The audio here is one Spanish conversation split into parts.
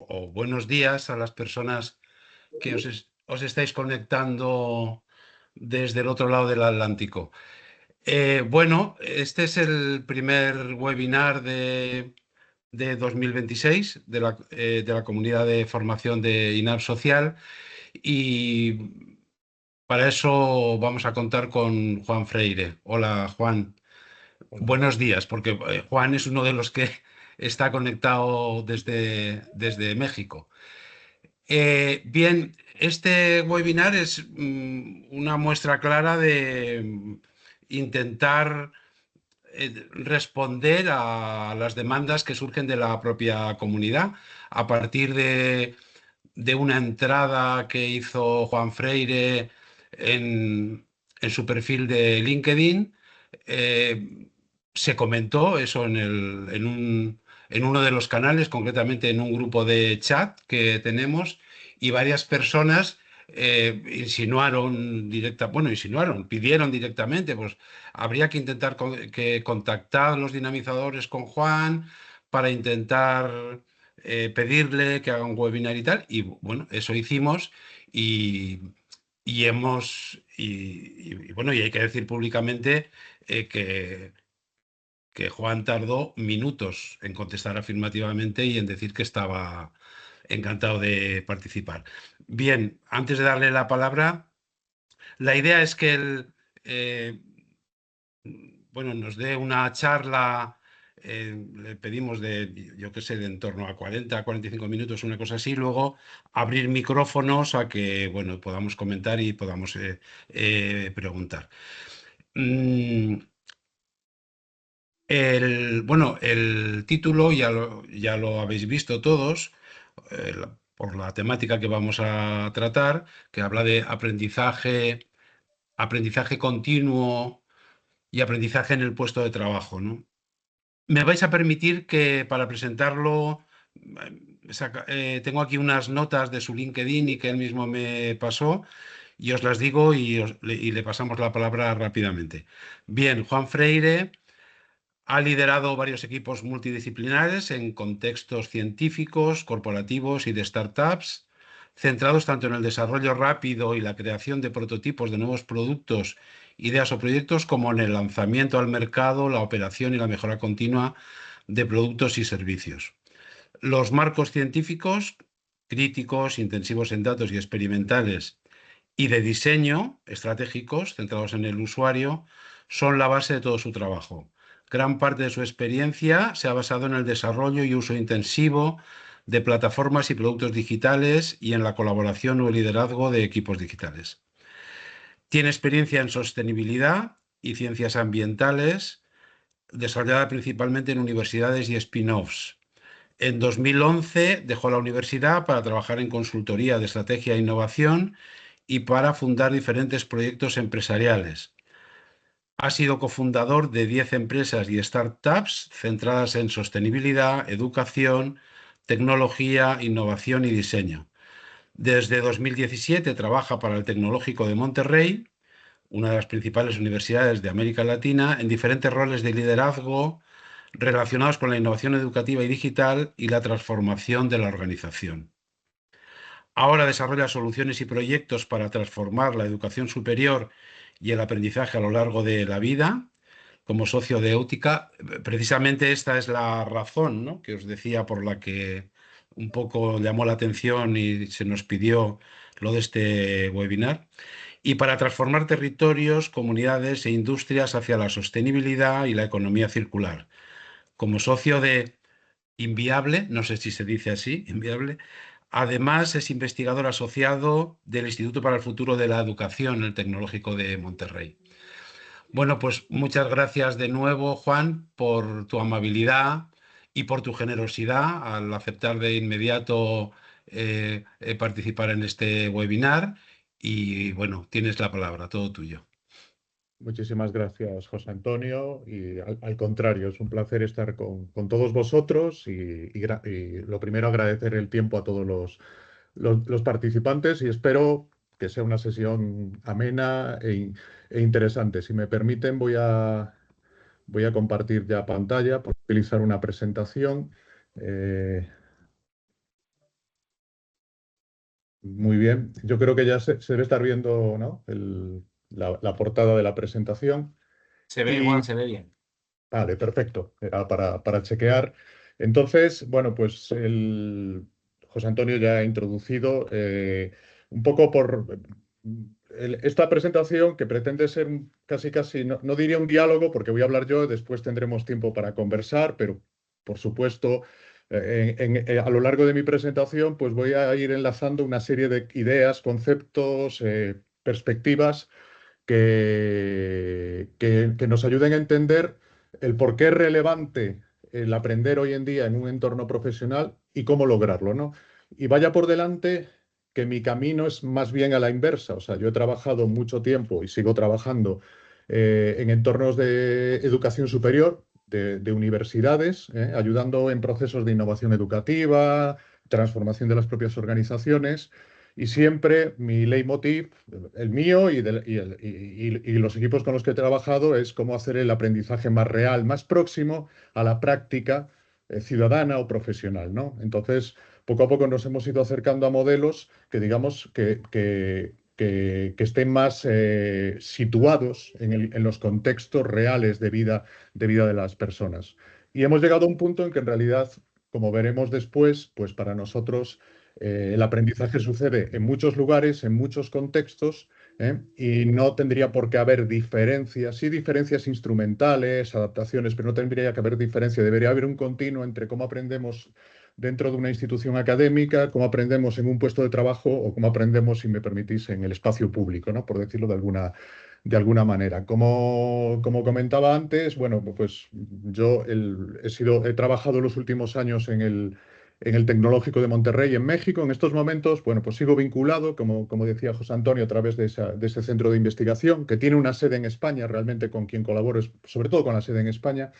o buenos días a las personas que os estáis conectando desde el otro lado del Atlántico. Bueno, este es el primer webinar de 2026 de la comunidad de formación de INAP Social, y para eso vamos a contar con Juan Freire. Hola, Juan. Hola. Buenos días, porque Juan es uno de los que está conectado desde México. Bien, este webinar es una muestra clara de intentar responder a las demandas que surgen de la propia comunidad a partir de una entrada que hizo Juan Freire en su perfil de LinkedIn. Eh, Se comentó eso en uno de los canales, concretamente en un grupo de chat que tenemos, y varias personas pidieron directamente, pues habría que intentar que contactar los dinamizadores con Juan para intentar pedirle que haga un webinar y tal. Y bueno, eso hicimos y, bueno, y hay que decir públicamente que Juan tardó minutos en contestar afirmativamente y en decir que estaba encantado de participar. Bien, antes de darle la palabra, la idea es que él bueno, nos dé una charla. Le pedimos yo qué sé, de en torno a 40 a 45 minutos, una cosa así. Luego abrir micrófonos a que, bueno, podamos comentar y podamos preguntar. Mm, bueno, el título ya lo habéis visto todos, por la temática que vamos a tratar, que habla de aprendizaje continuo y aprendizaje en el puesto de trabajo, ¿no? Me vais a permitir que para presentarlo, tengo aquí unas notas de su LinkedIn y que él mismo me pasó, y os las digo y le pasamos la palabra rápidamente. Bien, Juan Freire ha liderado varios equipos multidisciplinares en contextos científicos, corporativos y de startups, centrados tanto en el desarrollo rápido y la creación de prototipos de nuevos productos, ideas o proyectos, como en el lanzamiento al mercado, la operación y la mejora continua de productos y servicios. Los marcos científicos, críticos, intensivos en datos y experimentales, y de diseño estratégicos centrados en el usuario, son la base de todo su trabajo. Gran parte de su experiencia se ha basado en el desarrollo y uso intensivo de plataformas y productos digitales y en la colaboración o el liderazgo de equipos digitales. Tiene experiencia en sostenibilidad y ciencias ambientales, desarrollada principalmente en universidades y spin-offs. En 2011 dejó la universidad para trabajar en consultoría de estrategia e innovación y para fundar diferentes proyectos empresariales. Ha sido cofundador de 10 empresas y startups centradas en sostenibilidad, educación, tecnología, innovación y diseño. Desde 2017 trabaja para el Tecnológico de Monterrey, una de las principales universidades de América Latina, en diferentes roles de liderazgo relacionados con la innovación educativa y digital y la transformación de la organización. Ahora desarrolla soluciones y proyectos para transformar la educación superior y el aprendizaje a lo largo de la vida. Como socio de Éutica, precisamente esta es la razón, ¿no?, que os decía, por la que un poco llamó la atención y se nos pidió lo de este webinar. Y para transformar territorios, comunidades e industrias hacia la sostenibilidad y la economía circular. Como socio de Inviable, no sé si se dice así, Inviable. Además, es investigador asociado del Instituto para el Futuro de la Educación, el Tecnológico de Monterrey. Bueno, pues muchas gracias de nuevo, Juan, por tu amabilidad y por tu generosidad al aceptar de inmediato participar en este webinar. Y bueno, tienes la palabra, todo tuyo. Muchísimas gracias, José Antonio. Y al contrario, es un placer estar con todos vosotros y lo primero agradecer el tiempo a todos los participantes y espero que sea una sesión amena e interesante. Si me permiten, voy a compartir ya pantalla, por utilizar una presentación. Eh, Muy bien. Yo creo que ya se debe estar viendo, ¿no? La portada de la presentación. Se ve, Y Juan, se ve bien. vale, perfecto. Era para chequear. Entonces, bueno, pues José Antonio ya ha introducido un poco esta presentación que pretende ser casi, casi, no diría un diálogo, porque voy a hablar yo, después tendremos tiempo para conversar, pero por supuesto, a lo largo de mi presentación, pues voy a ir enlazando una serie de ideas, conceptos, perspectivas que nos ayuden a entender el por qué es relevante el aprender hoy en día en un entorno profesional y cómo lograrlo, ¿no? Y vaya por delante que mi camino es más bien a la inversa. O sea, yo he trabajado mucho tiempo y sigo trabajando en entornos de educación superior, de universidades, ayudando en procesos de innovación educativa, transformación de las propias organizaciones. Y siempre mi leitmotiv, el mío y los equipos con los que he trabajado, es cómo hacer el aprendizaje más real, más próximo a la práctica ciudadana o profesional, ¿no? Entonces, poco a poco nos hemos ido acercando a modelos que, digamos, que estén más situados en los contextos reales de vida de las personas. Y hemos llegado a un punto en que en realidad, como veremos después, pues para nosotros el aprendizaje sucede en muchos lugares, en muchos contextos, y no tendría por qué haber diferencias, sí diferencias instrumentales, adaptaciones, pero no tendría que haber diferencia. Debería haber un continuo entre cómo aprendemos dentro de una institución académica, cómo aprendemos en un puesto de trabajo o cómo aprendemos, si me permitís, en el espacio público, ¿no? Por decirlo de alguna manera. Como comentaba antes, bueno, pues yo he trabajado los últimos años en el Tecnológico de Monterrey, en México. En estos momentos, bueno, pues sigo vinculado, como decía José Antonio, a través de ese centro de investigación, que tiene una sede en España, realmente con quien colaboro, sobre todo con la sede en España.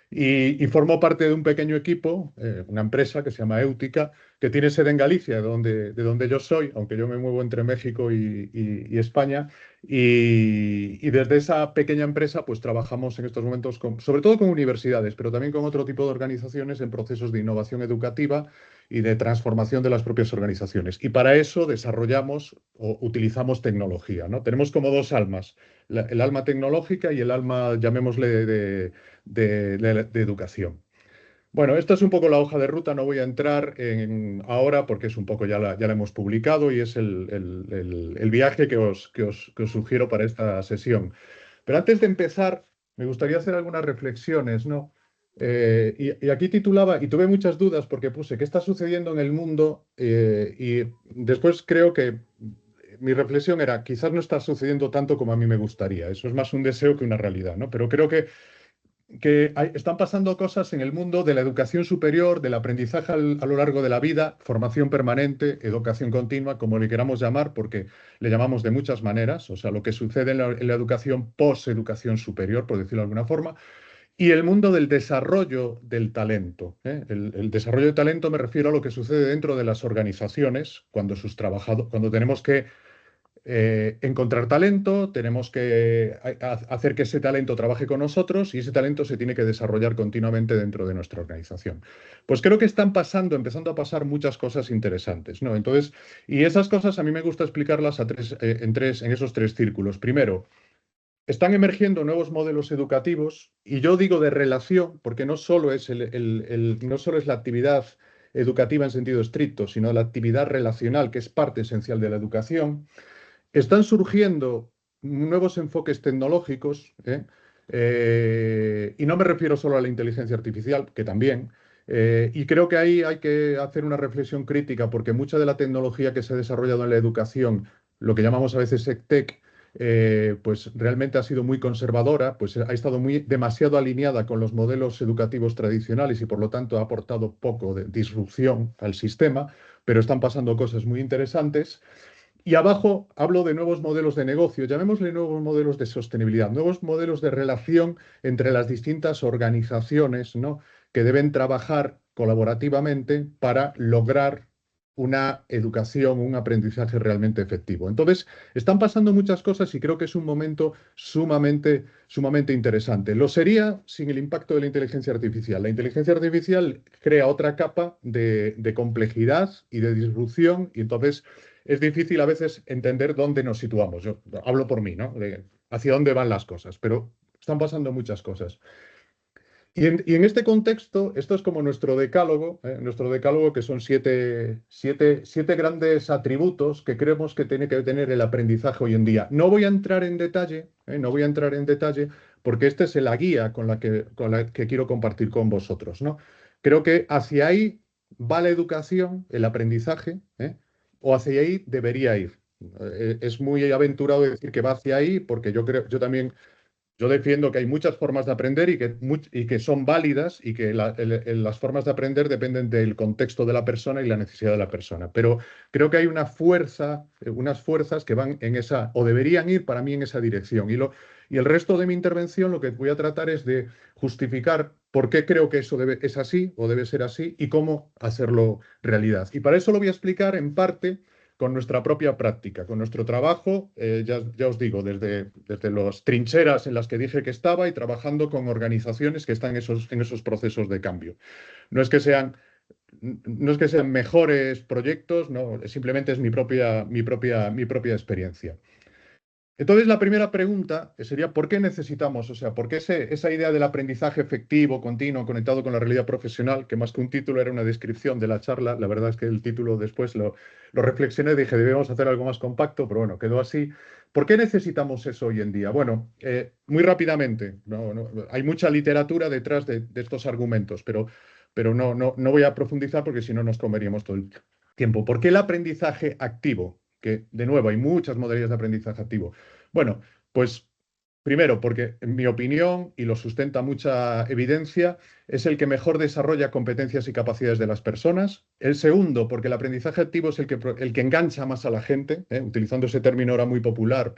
Y formo parte de un pequeño equipo, una empresa que se llama Éutica, que tiene sede en Galicia, de donde yo soy, aunque yo me muevo entre México y España. Y desde esa pequeña empresa, pues trabajamos en estos momentos sobre todo con universidades, pero también con otro tipo de organizaciones en procesos de innovación educativa y de transformación de las propias organizaciones. Y para eso desarrollamos o utilizamos tecnología, ¿no? Tenemos como dos almas, el alma tecnológica y el alma, llamémosle, de educación. Bueno, esta es un poco la hoja de ruta, no voy a entrar en ahora porque es un poco, ya la hemos publicado y es el viaje que os sugiero para esta sesión. Pero antes de empezar, me gustaría hacer algunas reflexiones, ¿no? Y aquí titulaba, y tuve muchas dudas porque puse, ¿qué está sucediendo en el mundo? Y después creo que mi reflexión era, quizás no está sucediendo tanto como a mí me gustaría. Eso es más un deseo que una realidad, ¿no? Pero creo que están pasando cosas en el mundo de la educación superior, del aprendizaje a lo largo de la vida, formación permanente, educación continua, como le queramos llamar, porque le llamamos de muchas maneras, o sea, lo que sucede en la educación post-educación superior, por decirlo de alguna forma, y el mundo del desarrollo del talento. El desarrollo del talento me refiero a lo que sucede dentro de las organizaciones, cuando tenemos que encontrar talento, tenemos que hacer que ese talento trabaje con nosotros y ese talento se tiene que desarrollar continuamente dentro de nuestra organización. Pues creo que están empezando a pasar muchas cosas interesantes, ¿no? Entonces, y esas cosas a mí me gusta explicarlas en esos tres círculos. Primero, están emergiendo nuevos modelos educativos y yo digo de relación, porque no solo es no solo es la actividad educativa en sentido estricto, sino la actividad relacional, que es parte esencial de la educación. Están surgiendo nuevos enfoques tecnológicos, y no me refiero solo a la inteligencia artificial, que también, y creo que ahí hay que hacer una reflexión crítica, porque mucha de la tecnología que se ha desarrollado en la educación, lo que llamamos a veces EdTech, pues realmente ha sido muy conservadora, pues ha estado demasiado alineada con los modelos educativos tradicionales y por lo tanto ha aportado poco de disrupción al sistema, pero están pasando cosas muy interesantes. Y abajo hablo de nuevos modelos de negocio, llamémosle nuevos modelos de sostenibilidad, nuevos modelos de relación entre las distintas organizaciones, ¿no? Que deben trabajar colaborativamente para lograr una educación, un aprendizaje realmente efectivo. Entonces, están pasando muchas cosas y creo que es un momento sumamente, sumamente interesante. Lo sería sin el impacto de la inteligencia artificial. La inteligencia artificial crea otra capa de complejidad y de disrupción y entonces es difícil a veces entender dónde nos situamos. Yo hablo por mí, ¿no? Hacia dónde van las cosas, pero están pasando muchas cosas. Y en este contexto, esto es como nuestro decálogo que son siete grandes atributos que creemos que tiene que tener el aprendizaje hoy en día. No voy a entrar en detalle, no voy a entrar en detalle, porque esta es la guía con la que quiero compartir con vosotros, ¿no? Creo que hacia ahí va la educación, el aprendizaje, o hacia ahí debería ir. Es muy aventurado decir que va hacia ahí, porque yo también defiendo que hay muchas formas de aprender y que son válidas y que las formas de aprender dependen del contexto de la persona y la necesidad de la persona. Pero creo que hay unas fuerzas que van en esa, o deberían ir para mí en esa dirección. Y el resto de mi intervención lo que voy a tratar es de justificar por qué creo que eso es así o debe ser así y cómo hacerlo realidad. Y para eso lo voy a explicar en parte con nuestra propia práctica, con nuestro trabajo, ya os digo, desde las trincheras en las que dije que estaba y trabajando con organizaciones que están en esos procesos de cambio. No es que sean, no es que sean mejores proyectos, no, simplemente es mi propia experiencia. Entonces, la primera pregunta sería, ¿por qué necesitamos? O sea, ¿por qué esa idea del aprendizaje efectivo, continuo, conectado con la realidad profesional, que más que un título era una descripción de la charla? La verdad es que el título después lo reflexioné y dije, debemos hacer algo más compacto, pero bueno, quedó así. ¿Por qué necesitamos eso hoy en día? Bueno, muy rápidamente, hay mucha literatura detrás de estos argumentos, pero no voy a profundizar porque si no nos comeríamos todo el tiempo. ¿Por qué el aprendizaje activo? Que, de nuevo, hay muchas modalidades de aprendizaje activo. Bueno, pues primero, porque en mi opinión, y lo sustenta mucha evidencia, es el que mejor desarrolla competencias y capacidades de las personas. El segundo, porque el aprendizaje activo es el que engancha más a la gente, utilizando ese término ahora muy popular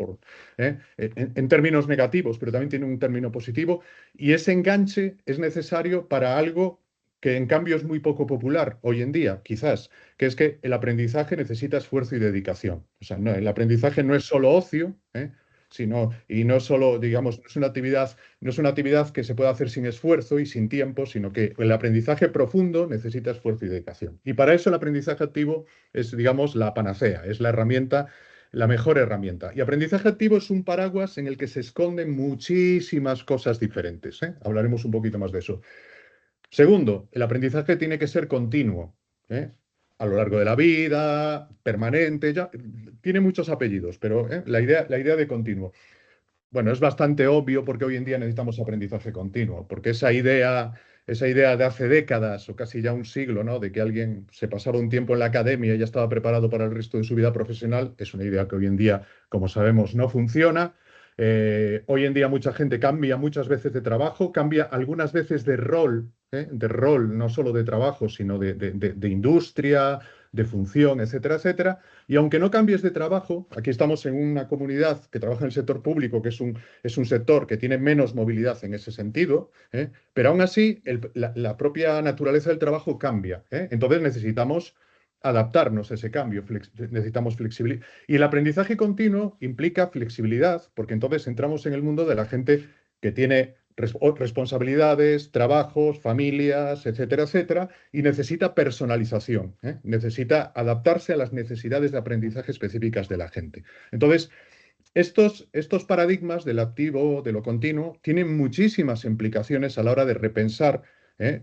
en términos negativos, pero también tiene un término positivo. Y ese enganche es necesario para algo que en cambio es muy poco popular hoy en día, quizás, que es que el aprendizaje necesita esfuerzo y dedicación. O sea, no, el aprendizaje no es solo ocio, y no solo, digamos, no es una actividad que se pueda hacer sin esfuerzo y sin tiempo, sino que el aprendizaje profundo necesita esfuerzo y dedicación. Y para eso el aprendizaje activo es, digamos, la panacea, es la herramienta, la mejor herramienta. Y aprendizaje activo es un paraguas en el que se esconden muchísimas cosas diferentes, ¿eh? Hablaremos un poquito más de eso. Segundo, el aprendizaje tiene que ser continuo, ¿eh? A lo largo de la vida, permanente, ya, tiene muchos apellidos, pero la idea de continuo. Bueno, es bastante obvio porque hoy en día necesitamos aprendizaje continuo, porque esa idea de hace décadas o casi ya un siglo, ¿no? De que alguien se pasaba un tiempo en la academia y ya estaba preparado para el resto de su vida profesional, es una idea que hoy en día, como sabemos, no funciona. Hoy en día mucha gente cambia muchas veces de trabajo, cambia algunas veces de rol, no solo de trabajo, sino de industria, de función, etcétera, etcétera. Y aunque no cambies de trabajo, aquí estamos en una comunidad que trabaja en el sector público, que es un sector que tiene menos movilidad en ese sentido, pero aún así la propia naturaleza del trabajo cambia. Entonces necesitamos adaptarnos a ese cambio, necesitamos flexibilidad. Y el aprendizaje continuo implica flexibilidad, porque entonces entramos en el mundo de la gente que tiene responsabilidades, trabajos, familias, etcétera, etcétera, y necesita personalización, necesita adaptarse a las necesidades de aprendizaje específicas de la gente. Entonces, estos paradigmas del activo, de lo continuo, tienen muchísimas implicaciones a la hora de repensar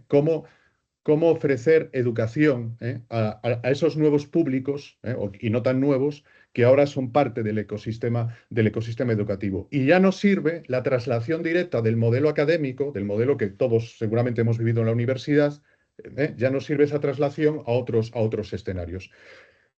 cómo ofrecer educación a esos nuevos públicos, y no tan nuevos, que ahora son parte del ecosistema educativo. Y ya no sirve la traslación directa del modelo académico, del modelo que todos seguramente hemos vivido en la universidad, ya no sirve esa traslación a otros escenarios.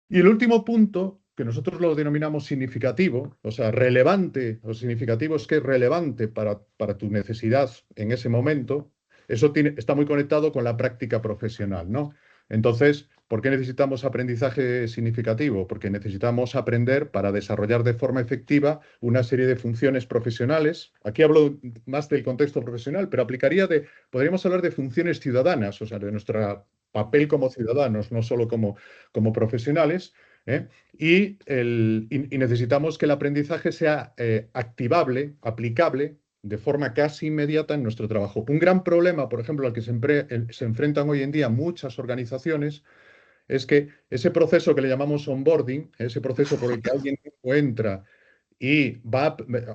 Y el último punto, que nosotros lo denominamos significativo, o sea, relevante o significativo, es que es relevante para tu necesidad en ese momento. Eso está muy conectado con la práctica profesional, ¿no? Entonces, ¿por qué necesitamos aprendizaje significativo? Porque necesitamos aprender para desarrollar de forma efectiva una serie de funciones profesionales. Aquí hablo más del contexto profesional, pero podríamos hablar de funciones ciudadanas, o sea, de nuestro papel como ciudadanos, no solo como profesionales, ¿eh? Y necesitamos que el aprendizaje sea activable, aplicable de forma casi inmediata en nuestro trabajo. Un gran problema, por ejemplo, al que se enfrentan hoy en día muchas organizaciones es que ese proceso que le llamamos onboarding, ese proceso por el que alguien entra y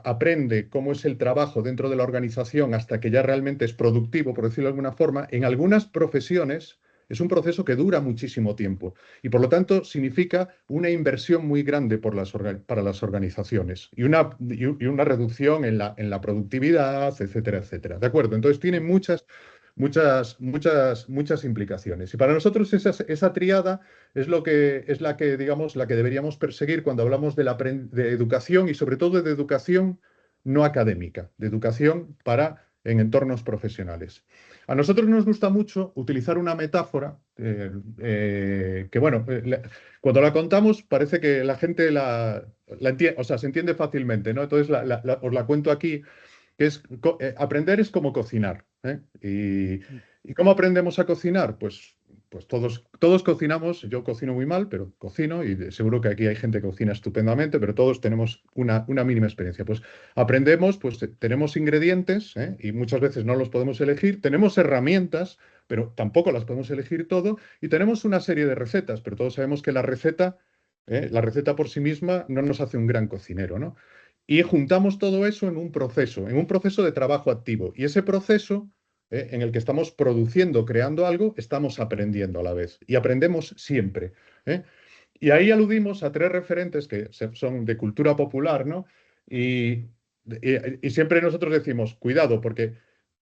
aprende cómo es el trabajo dentro de la organización hasta que ya realmente es productivo, por decirlo de alguna forma, en algunas profesiones es un proceso que dura muchísimo tiempo y por lo tanto significa una inversión muy grande para las organizaciones y una reducción en la productividad, etcétera, etcétera. ¿De acuerdo? Entonces tiene muchas implicaciones. Y para nosotros esa tríada es la que, digamos, la que deberíamos perseguir cuando hablamos de educación y sobre todo de educación no académica, de educación en entornos profesionales. A nosotros nos gusta mucho utilizar una metáfora que, bueno, cuando la contamos parece que la gente la entiende, o sea, se entiende fácilmente, ¿no? Entonces os la cuento aquí, que es aprender es como cocinar. ¿Eh? ¿Y cómo aprendemos a cocinar? Pues todos cocinamos, yo cocino muy mal, pero cocino y seguro que aquí hay gente que cocina estupendamente, pero todos tenemos una mínima experiencia. Pues aprendemos, pues tenemos ingredientes y muchas veces no los podemos elegir, tenemos herramientas, pero tampoco las podemos elegir todo y tenemos una serie de recetas, pero todos sabemos que la receta por sí misma no nos hace un gran cocinero, ¿no? Y juntamos todo eso en un proceso de trabajo activo. Y ese proceso en el que estamos produciendo, creando algo, estamos aprendiendo a la vez. Y aprendemos siempre. ¿Eh? Y ahí aludimos a tres referentes que son de cultura popular, ¿no? Y, y siempre nosotros decimos, cuidado, porque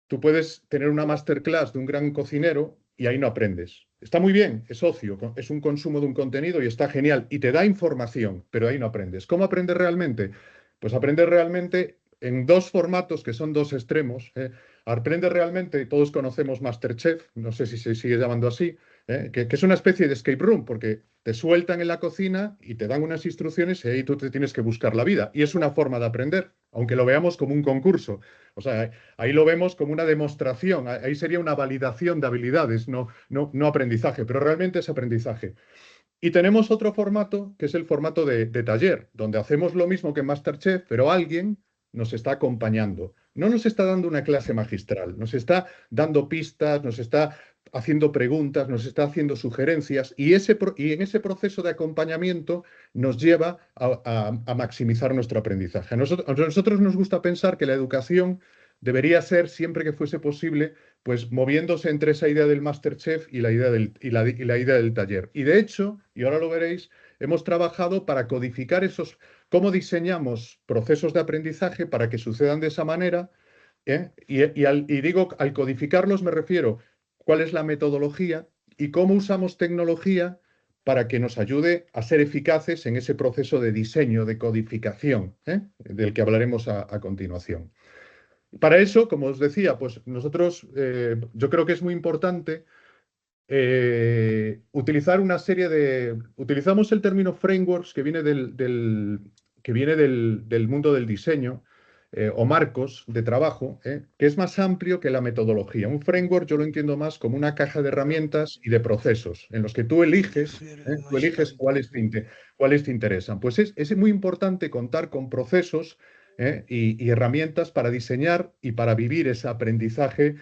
tú puedes tener una masterclass de un gran cocinero y ahí no aprendes. Está muy bien, es ocio, es un consumo de un contenido y está genial y te da información, pero ahí no aprendes. ¿Cómo aprendes realmente? Pues aprendes realmente en dos formatos que son dos extremos. Aprendes realmente, todos conocemos MasterChef, no sé si se sigue llamando así, que es una especie de escape room, porque te sueltan en la cocina y te dan unas instrucciones y ahí tú te tienes que buscar la vida. Y es una forma de aprender, aunque lo veamos como un concurso. O sea, ahí lo vemos como una demostración, ahí sería una validación de habilidades, no aprendizaje, pero realmente es aprendizaje. Y tenemos otro formato, que es el formato de taller, donde hacemos lo mismo que en MasterChef, pero alguien nos está acompañando. No nos está dando una clase magistral, nos está dando pistas, nos está haciendo preguntas, nos está haciendo sugerencias y en ese proceso de acompañamiento nos lleva a maximizar nuestro aprendizaje. A nosotros nos gusta pensar que la educación debería ser, siempre que fuese posible, pues moviéndose entre esa idea del MasterChef y la idea y la idea del taller. Y de hecho, y ahora lo veréis, hemos trabajado para codificar cómo diseñamos procesos de aprendizaje para que sucedan de esa manera. Y digo, al codificarlos me refiero cuál es la metodología y cómo usamos tecnología para que nos ayude a ser eficaces en ese proceso de diseño, de codificación, del que hablaremos a continuación. Para eso, como os decía, pues nosotros, yo creo que es muy importante utilizar una serie de... Utilizamos el término frameworks que viene del mundo del diseño o marcos de trabajo, que es más amplio que la metodología. Un framework yo lo entiendo más como una caja de herramientas y de procesos en los que tú eliges cuáles te interesan. Pues es muy importante contar con procesos y herramientas para diseñar y para vivir ese aprendizaje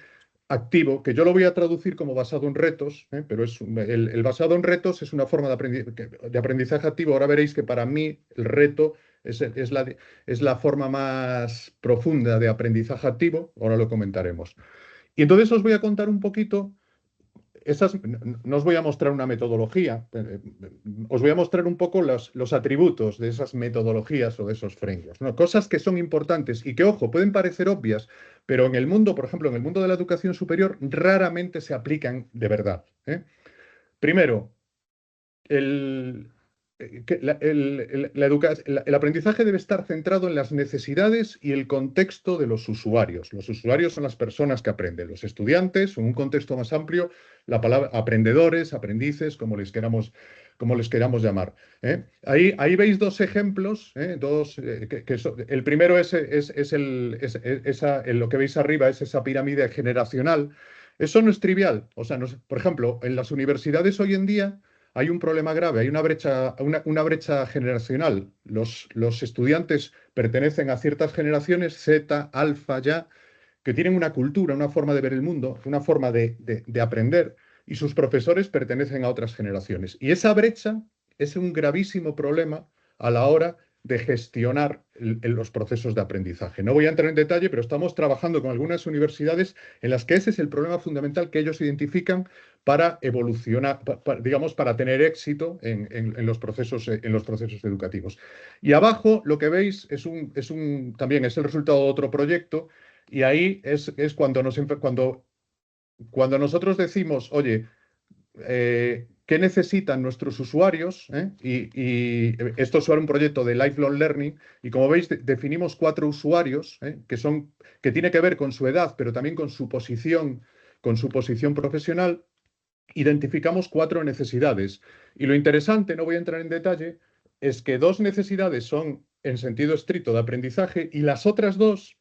activo, que yo lo voy a traducir como basado en retos, pero el basado en retos es una forma de aprendizaje activo. Ahora veréis que para mí el reto es la forma más profunda de aprendizaje activo, ahora lo comentaremos. Y entonces os voy a contar un poquito no os voy a mostrar una metodología, os voy a mostrar un poco los atributos de esas metodologías o de esos frameworks, ¿no? Cosas que son importantes y que, ojo, pueden parecer obvias, pero en el mundo, por ejemplo, en el mundo de la educación superior, raramente se aplican de verdad. Primero, el, el aprendizaje debe estar centrado en las necesidades y el contexto de los usuarios. Los usuarios son las personas que aprenden. Los estudiantes, en un contexto más amplio, la palabra aprendedores, aprendices, como les queramos llamar. Ahí veis dos ejemplos. El primero lo que veis arriba es esa pirámide generacional. Eso no es trivial. O sea, por ejemplo, en las universidades hoy en día hay un problema grave, hay una brecha generacional. Los estudiantes pertenecen a ciertas generaciones, Z, alfa, ya, que tienen una cultura, una forma de ver el mundo, una forma de aprender, y sus profesores pertenecen a otras generaciones. Y esa brecha es un gravísimo problema a la hora de gestionar los procesos de aprendizaje. No voy a entrar en detalle, pero estamos trabajando con algunas universidades en las que ese es el problema fundamental que ellos identifican para evolucionar, digamos, para tener éxito en los procesos educativos. Y abajo lo que veis también es el resultado de otro proyecto, y ahí es cuando nosotros decimos, oye, qué necesitan nuestros usuarios, y esto es un proyecto de lifelong learning, y como veis definimos 4 usuarios, que tiene que ver con su edad, pero también con su posición profesional. Identificamos 4 necesidades. Y lo interesante, no voy a entrar en detalle, es que 2 necesidades son en sentido estricto de aprendizaje y las otras 2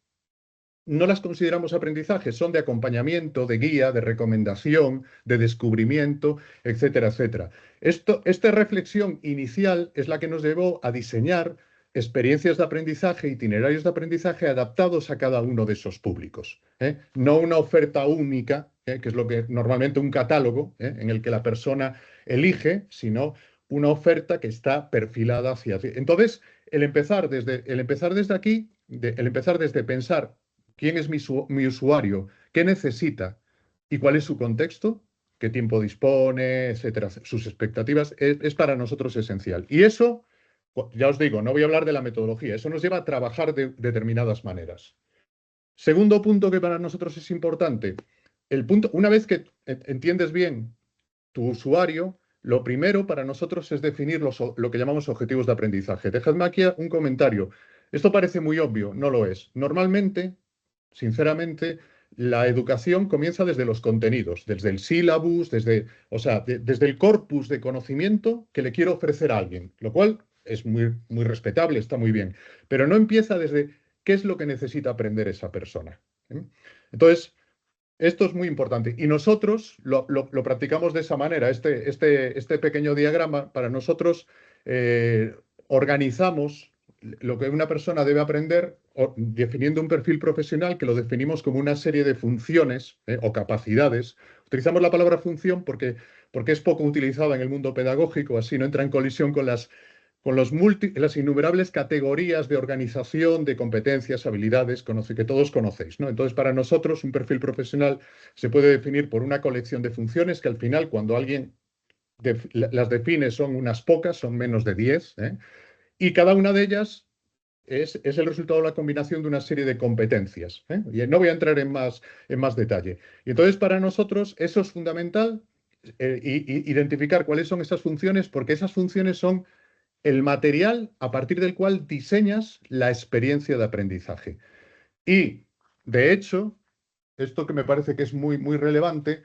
no las consideramos aprendizaje, son de acompañamiento, de guía, de recomendación, de descubrimiento, etcétera, etcétera. Esta reflexión inicial es la que nos llevó a diseñar experiencias de aprendizaje, itinerarios de aprendizaje adaptados a cada uno de esos públicos. No una oferta única, que es lo que normalmente un catálogo, en el que la persona elige, sino una oferta que está perfilada hacia ti. Entonces, el empezar desde aquí, el empezar desde pensar quién es mi usuario, qué necesita y cuál es su contexto, qué tiempo dispone, etcétera, sus expectativas, es para nosotros esencial. Y eso, ya os digo, no voy a hablar de la metodología, eso nos lleva a trabajar de determinadas maneras. Segundo punto que para nosotros es importante, una vez que entiendes bien tu usuario, lo primero para nosotros es definir lo que llamamos objetivos de aprendizaje. Dejadme aquí un comentario. Esto parece muy obvio, no lo es. Normalmente, sinceramente, la educación comienza desde los contenidos, desde el sílabus, desde el corpus de conocimiento que le quiero ofrecer a alguien, lo cual es muy, muy respetable, está muy bien, pero no empieza desde qué es lo que necesita aprender esa persona. Entonces, esto es muy importante y nosotros lo practicamos de esa manera. Este pequeño diagrama, para nosotros, organizamos lo que una persona debe aprender definiendo un perfil profesional que lo definimos como una serie de funciones, o capacidades. Utilizamos la palabra función porque es poco utilizada en el mundo pedagógico, así no entra en colisión con las innumerables categorías de organización, de competencias, habilidades que todos conocéis, ¿no? Entonces, para nosotros, un perfil profesional se puede definir por una colección de funciones que al final, cuando alguien las define, son unas pocas, son menos de 10, y cada una de ellas es el resultado de la combinación de una serie de competencias. Y no voy a entrar en más detalle. Y entonces, para nosotros, eso es fundamental, identificar cuáles son esas funciones, porque esas funciones son el material a partir del cual diseñas la experiencia de aprendizaje. Y, de hecho, esto que me parece que es muy, muy relevante,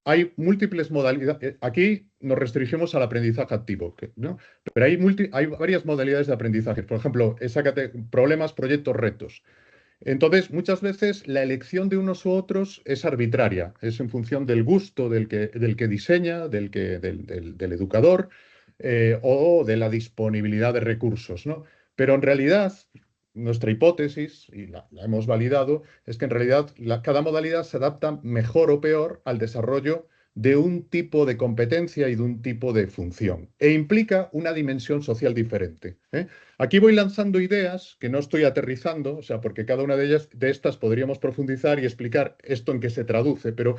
hay múltiples modalidades. Aquí nos restringimos al aprendizaje activo, ¿no? Pero hay varias modalidades de aprendizaje. Por ejemplo, problemas, proyectos, retos. Entonces, muchas veces la elección de unos u otros es arbitraria, es en función del gusto del que diseña, del educador, o de la disponibilidad de recursos, ¿no? Pero en realidad, nuestra hipótesis, y la hemos validado, es que en realidad cada modalidad se adapta mejor o peor al desarrollo de un tipo de competencia y de un tipo de función, e implica una dimensión social diferente. Aquí voy lanzando ideas que no estoy aterrizando, o sea, porque cada una de estas podríamos profundizar y explicar esto en qué se traduce, pero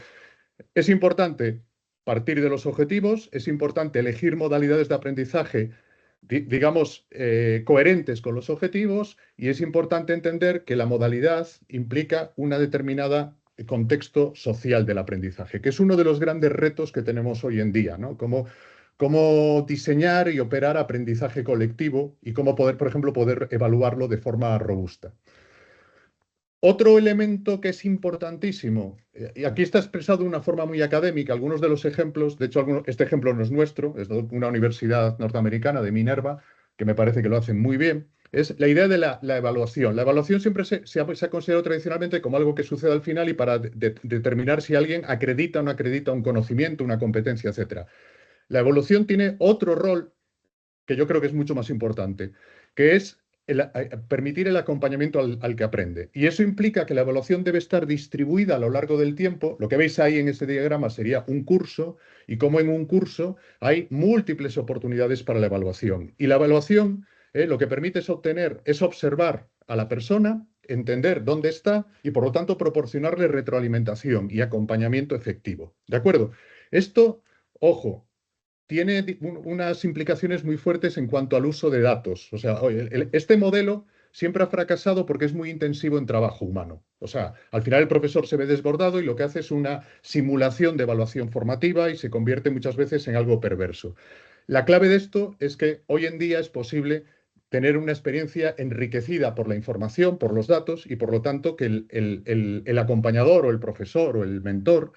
es importante partir de los objetivos, es importante elegir modalidades de aprendizaje, digamos, coherentes con los objetivos, y es importante entender que la modalidad implica una determinada contexto social del aprendizaje, que es uno de los grandes retos que tenemos hoy en día, ¿no? Cómo diseñar y operar aprendizaje colectivo y cómo poder, por ejemplo, poder evaluarlo de forma robusta. Otro elemento que es importantísimo, y aquí está expresado de una forma muy académica, algunos de los ejemplos, de hecho este ejemplo no es nuestro, es de una universidad norteamericana, de Minerva, que me parece que lo hacen muy bien, es la idea de la evaluación. La evaluación siempre se ha considerado tradicionalmente como algo que sucede al final y para determinar si alguien acredita o no acredita un conocimiento, una competencia, etc. La evaluación tiene otro rol que yo creo que es mucho más importante, que es permitir el acompañamiento al que aprende. Y eso implica que la evaluación debe estar distribuida a lo largo del tiempo. Lo que veis ahí en este diagrama sería un curso, y como en un curso hay múltiples oportunidades para la evaluación. Y la evaluación lo que permite es observar a la persona, entender dónde está y, por lo tanto, proporcionarle retroalimentación y acompañamiento efectivo. ¿De acuerdo? Esto, ojo, tiene unas implicaciones muy fuertes en cuanto al uso de datos. O sea, este modelo siempre ha fracasado porque es muy intensivo en trabajo humano. O sea, al final el profesor se ve desbordado y lo que hace es una simulación de evaluación formativa y se convierte muchas veces en algo perverso. La clave de esto es que hoy en día es posible tener una experiencia enriquecida por la información, por los datos, y por lo tanto que el acompañador o el profesor o el mentor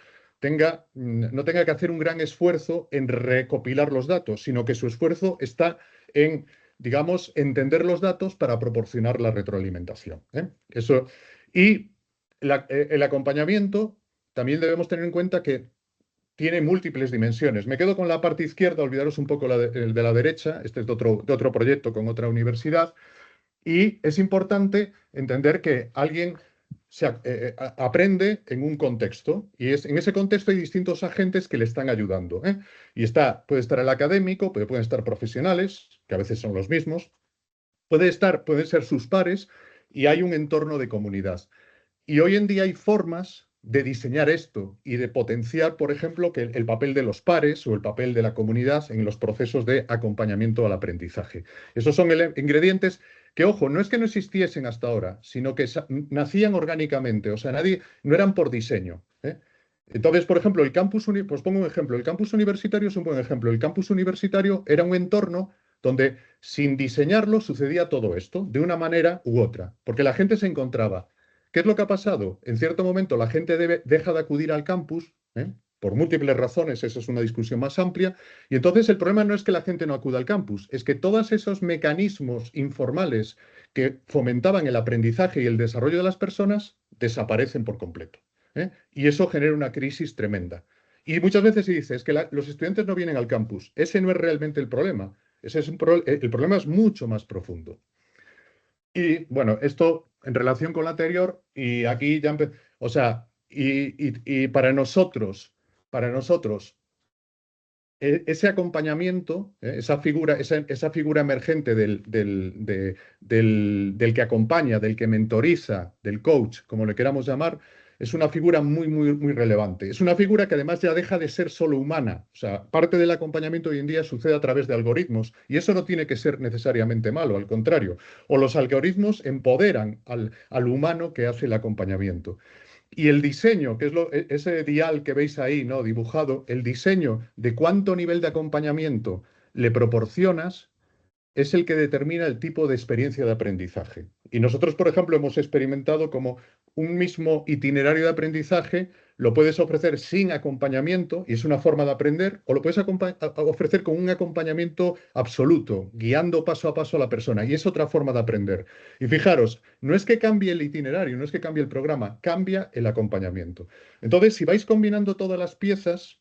no tenga que hacer un gran esfuerzo en recopilar los datos, sino que su esfuerzo está en, digamos, entender los datos para proporcionar la retroalimentación, ¿eh? Eso. Y el acompañamiento, también debemos tener en cuenta que tiene múltiples dimensiones. Me quedo con la parte izquierda, olvidaros un poco el de la derecha. Este es de otro proyecto con otra universidad. Y es importante entender que alguien aprende en un contexto, y en ese contexto hay distintos agentes que le están ayudando, ¿eh? Y puede estar el académico, pueden estar profesionales, que a veces son los mismos, pueden ser sus pares, y hay un entorno de comunidad. Y hoy en día hay formas de diseñar esto y de potenciar, por ejemplo, que el papel de los pares o el papel de la comunidad en los procesos de acompañamiento al aprendizaje. Esos son ingredientes que, ojo, no es que no existiesen hasta ahora, sino que nacían orgánicamente, o sea, no eran por diseño, ¿eh? Entonces, por ejemplo, pues pongo un ejemplo, el campus universitario es un buen ejemplo. El campus universitario era un entorno donde sin diseñarlo sucedía todo esto, de una manera u otra, porque la gente se encontraba. ¿Qué es lo que ha pasado? En cierto momento la gente deja de acudir al campus, ¿eh? Por múltiples razones, esa es una discusión más amplia, y entonces el problema no es que la gente no acuda al campus, es que todos esos mecanismos informales que fomentaban el aprendizaje y el desarrollo de las personas desaparecen por completo, ¿eh? Y eso genera una crisis tremenda. Y muchas veces se dice, es que los estudiantes no vienen al campus. Ese no es realmente el problema. El problema es mucho más profundo. Y bueno, esto en relación con lo anterior, y aquí ya o sea, y para nosotros, ese acompañamiento, esa figura emergente del que acompaña, del que mentoriza, del coach, como le queramos llamar, es una figura muy, muy, muy relevante. Es una figura que además ya deja de ser solo humana. O sea, parte del acompañamiento hoy en día sucede a través de algoritmos, y eso no tiene que ser necesariamente malo, al contrario. O los algoritmos empoderan al humano que hace el acompañamiento. Y el diseño, que es ese dial que veis ahí, ¿no? Dibujado, el diseño de cuánto nivel de acompañamiento le proporcionas es el que determina el tipo de experiencia de aprendizaje. Y nosotros, por ejemplo, hemos experimentado como un mismo itinerario de aprendizaje lo puedes ofrecer sin acompañamiento, y es una forma de aprender, o lo puedes ofrecer con un acompañamiento absoluto, guiando paso a paso a la persona, y es otra forma de aprender. Y fijaros, no es que cambie el itinerario, no es que cambie el programa, cambia el acompañamiento. Entonces, si vais combinando todas las piezas,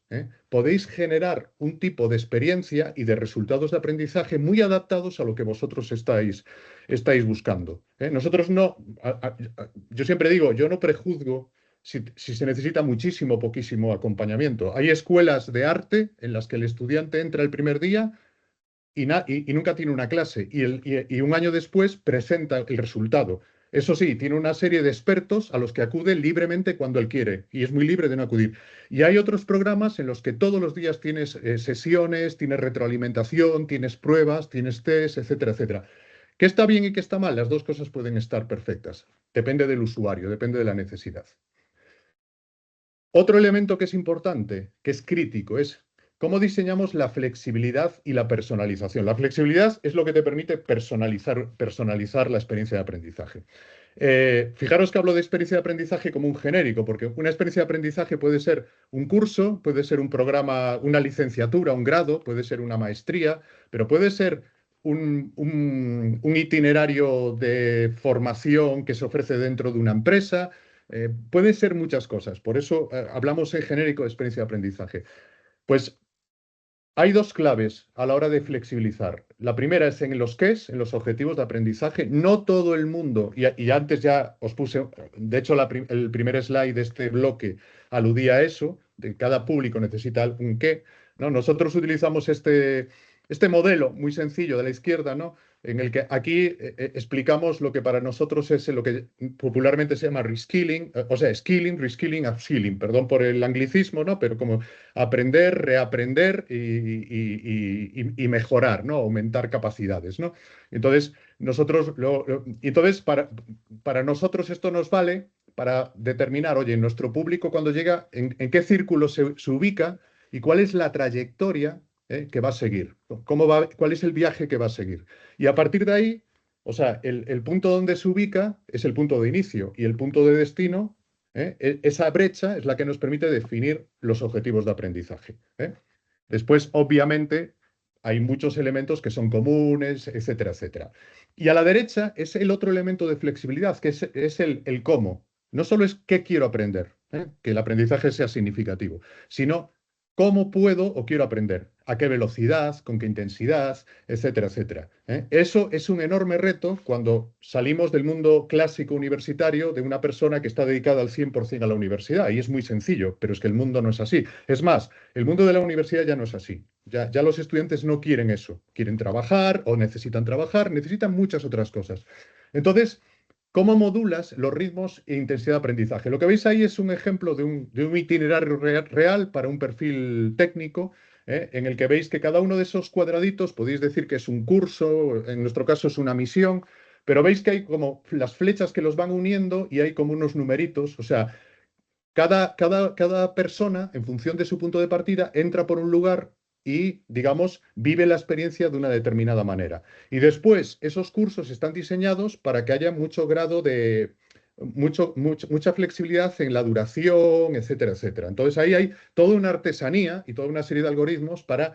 podéis generar un tipo de experiencia y de resultados de aprendizaje muy adaptados a lo que vosotros estáis buscando, ¿eh? Nosotros no, yo siempre digo, yo no prejuzgo si se necesita muchísimo o poquísimo acompañamiento. Hay escuelas de arte en las que el estudiante entra el primer día y nunca tiene una clase, y un año después presenta el resultado. Eso sí, tiene una serie de expertos a los que acude libremente cuando él quiere, y es muy libre de no acudir. Y hay otros programas en los que todos los días tienes sesiones, tienes retroalimentación, tienes pruebas, tienes test, etcétera, etcétera. ¿Qué está bien y qué está mal? Las dos cosas pueden estar perfectas. Depende del usuario, depende de la necesidad. Otro elemento que es importante, que es crítico, es cómo diseñamos la flexibilidad y la personalización. La flexibilidad es lo que te permite personalizar la experiencia de aprendizaje. Fijaros que hablo de experiencia de aprendizaje como un genérico, porque una experiencia de aprendizaje puede ser un curso, puede ser un programa, una licenciatura, un grado, puede ser una maestría, pero puede ser un itinerario de formación que se ofrece dentro de una empresa. Puede ser muchas cosas, por eso hablamos en genérico de experiencia de aprendizaje. Pues Hay dos claves a la hora de flexibilizar. La primera es en los qués, en los objetivos de aprendizaje. No todo el mundo, y antes ya os puse, de hecho el primer slide de este bloque aludía a eso, de cada público necesita un qué, ¿no? Nosotros utilizamos este modelo muy sencillo de la izquierda, ¿no? En el que aquí explicamos lo que para nosotros es lo que popularmente se llama reskilling, o sea, skilling, reskilling, upskilling, perdón por el anglicismo, ¿no? Pero como aprender, reaprender y mejorar, ¿no? Aumentar capacidades, ¿no? Entonces, para nosotros esto nos vale para determinar, oye, nuestro público cuando llega, en qué círculo se ubica y cuál es la trayectoria que va a seguir, cuál es el viaje que va a seguir. Y a partir de ahí, o sea, el punto donde se ubica es el punto de inicio y el punto de destino. Esa brecha es la que nos permite definir los objetivos de aprendizaje. Después, obviamente, hay muchos elementos que son comunes, etcétera, etcétera. Y a la derecha es el otro elemento de flexibilidad, que es el cómo. No solo es qué quiero aprender, que el aprendizaje sea significativo, sino cómo puedo o quiero aprender, a qué velocidad, con qué intensidad, etcétera, etcétera. Eso es un enorme reto cuando salimos del mundo clásico universitario de una persona que está dedicada al 100% a la universidad. Y es muy sencillo, pero es que el mundo no es así. Es más, el mundo de la universidad ya no es así. Ya los estudiantes no quieren eso. Quieren trabajar, necesitan muchas otras cosas. Entonces, ¿cómo modulas los ritmos e intensidad de aprendizaje? Lo que veis ahí es un ejemplo de un itinerario real para un perfil técnico, en el que veis que cada uno de esos cuadraditos podéis decir que es un curso, en nuestro caso es una misión, pero veis que hay como las flechas que los van uniendo y hay como unos numeritos, o sea, cada persona, en función de su punto de partida, entra por un lugar y, digamos, vive la experiencia de una determinada manera. Y después, esos cursos están diseñados para que haya mucho grado de, mucha flexibilidad en la duración, etcétera, etcétera. Entonces, ahí hay toda una artesanía y toda una serie de algoritmos para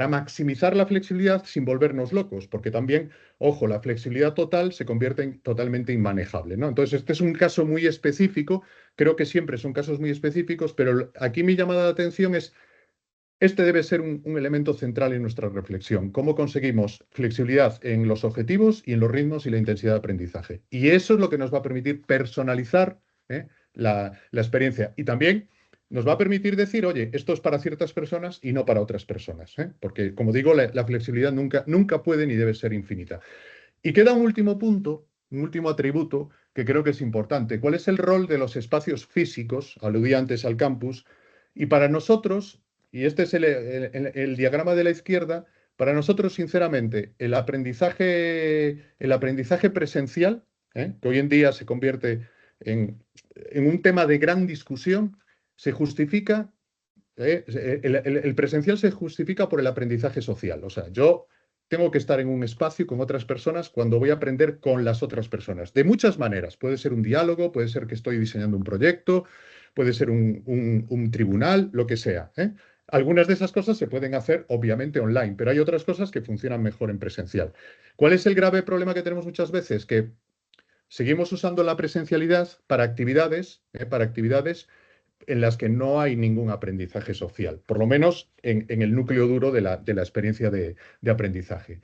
maximizar la flexibilidad sin volvernos locos, porque también, ojo, la flexibilidad total se convierte en totalmente inmanejable, ¿no? Entonces, este es un caso muy específico. Creo que siempre son casos muy específicos, pero aquí mi llamada de atención es, este debe ser un elemento central en nuestra reflexión. ¿Cómo conseguimos flexibilidad en los objetivos y en los ritmos y la intensidad de aprendizaje? Y eso es lo que nos va a permitir personalizar la experiencia. Y también nos va a permitir decir, oye, esto es para ciertas personas y no para otras personas. Porque, como digo, la flexibilidad nunca puede ni debe ser infinita. Y queda un último punto, un último atributo que creo que es importante. ¿Cuál es el rol de los espacios físicos? Aludí antes al campus. Y para nosotros, y este es el diagrama de la izquierda, para nosotros, sinceramente, el aprendizaje presencial, que hoy en día se convierte en un tema de gran discusión, se justifica, el presencial se justifica por el aprendizaje social. O sea, yo tengo que estar en un espacio con otras personas cuando voy a aprender con las otras personas. De muchas maneras. Puede ser un diálogo, puede ser que estoy diseñando un proyecto, puede ser un tribunal, lo que sea. Algunas de esas cosas se pueden hacer, obviamente, online, pero hay otras cosas que funcionan mejor en presencial. ¿Cuál es el grave problema que tenemos muchas veces? Que seguimos usando la presencialidad para actividades en las que no hay ningún aprendizaje social, por lo menos en el núcleo duro de la experiencia de aprendizaje.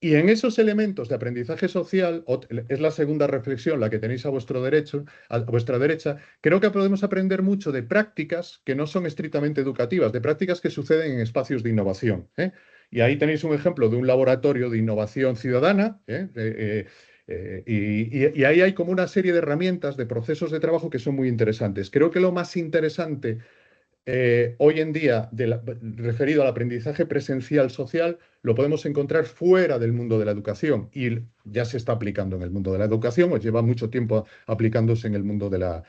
Y en esos elementos de aprendizaje social, es la segunda reflexión, la que tenéis a vuestra derecha, creo que podemos aprender mucho de prácticas que no son estrictamente educativas, de prácticas que suceden en espacios de innovación. Y ahí tenéis un ejemplo de un laboratorio de innovación ciudadana, y ahí hay como una serie de herramientas, de procesos de trabajo que son muy interesantes. Creo que lo más interesante hoy en día, referido al aprendizaje presencial social, lo podemos encontrar fuera del mundo de la educación y ya se está aplicando en el mundo de la educación o lleva mucho tiempo aplicándose en el mundo de la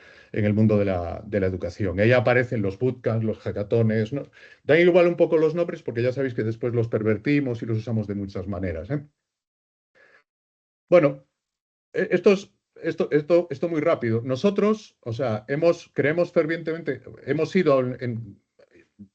educación. Ahí aparecen los bootcamps, los hackatones, ¿no? Da igual un poco los nombres porque ya sabéis que después los pervertimos y los usamos de muchas maneras. Bueno, esto muy rápido. Nosotros, o sea, creemos fervientemente, hemos ido,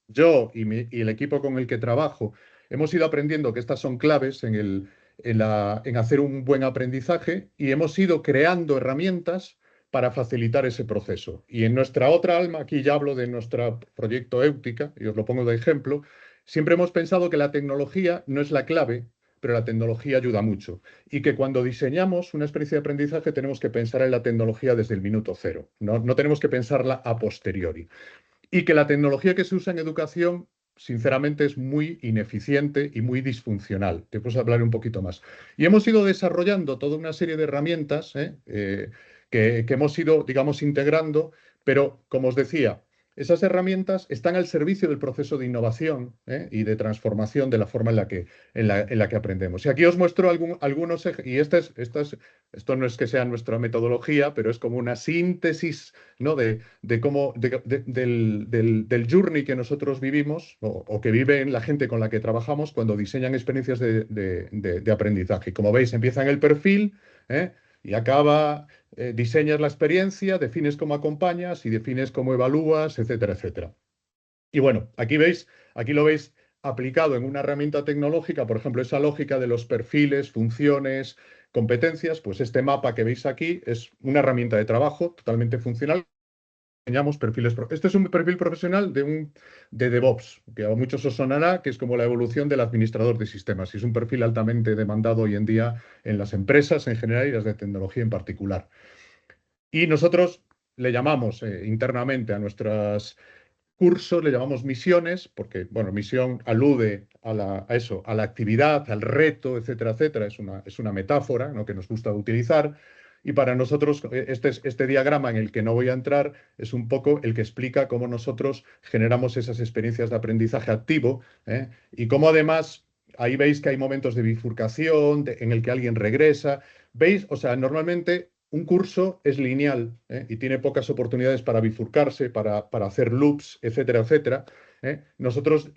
yo y el equipo con el que trabajo, hemos ido aprendiendo que estas son claves en hacer un buen aprendizaje y hemos ido creando herramientas para facilitar ese proceso. Y en nuestra otra alma, aquí ya hablo de nuestro proyecto Éutica, y os lo pongo de ejemplo, siempre hemos pensado que la tecnología no es la clave, pero la tecnología ayuda mucho. Y que cuando diseñamos una experiencia de aprendizaje tenemos que pensar en la tecnología desde el minuto cero, no tenemos que pensarla a posteriori. Y que la tecnología que se usa en educación, sinceramente, es muy ineficiente y muy disfuncional. Te puedo hablar un poquito más. Y hemos ido desarrollando toda una serie de herramientas que hemos ido, digamos, integrando, pero como os decía, esas herramientas están al servicio del proceso de innovación y de transformación de la forma en la que aprendemos. Y aquí os muestro algunos, y esto no es que sea nuestra metodología, pero es como una síntesis, ¿no? de cómo, del journey que nosotros vivimos o que vive la gente con la que trabajamos cuando diseñan experiencias de aprendizaje. Como veis, empieza en el perfil y acaba, diseñas la experiencia, defines cómo acompañas y defines cómo evalúas, etcétera, etcétera. Y bueno, aquí lo veis aplicado en una herramienta tecnológica, por ejemplo, esa lógica de los perfiles, funciones, competencias, pues este mapa que veis aquí es una herramienta de trabajo totalmente funcional. Diseñamos perfiles. Este es un perfil profesional de DevOps, que a muchos os sonará, que es como la evolución del administrador de sistemas. Y es un perfil altamente demandado hoy en día en las empresas en general y las de tecnología en particular. Y nosotros le llamamos internamente a nuestros cursos, le llamamos misiones, porque, bueno, misión alude a eso, a la actividad, al reto, etcétera, etcétera. Es una metáfora, ¿no?, que nos gusta utilizar. Y para nosotros, este diagrama en el que no voy a entrar es un poco el que explica cómo nosotros generamos esas experiencias de aprendizaje activo, y cómo además ahí veis que hay momentos de bifurcación, en el que alguien regresa. ¿Veis? O sea, normalmente un curso es lineal y tiene pocas oportunidades para bifurcarse, para hacer loops, etcétera, etcétera. Nosotros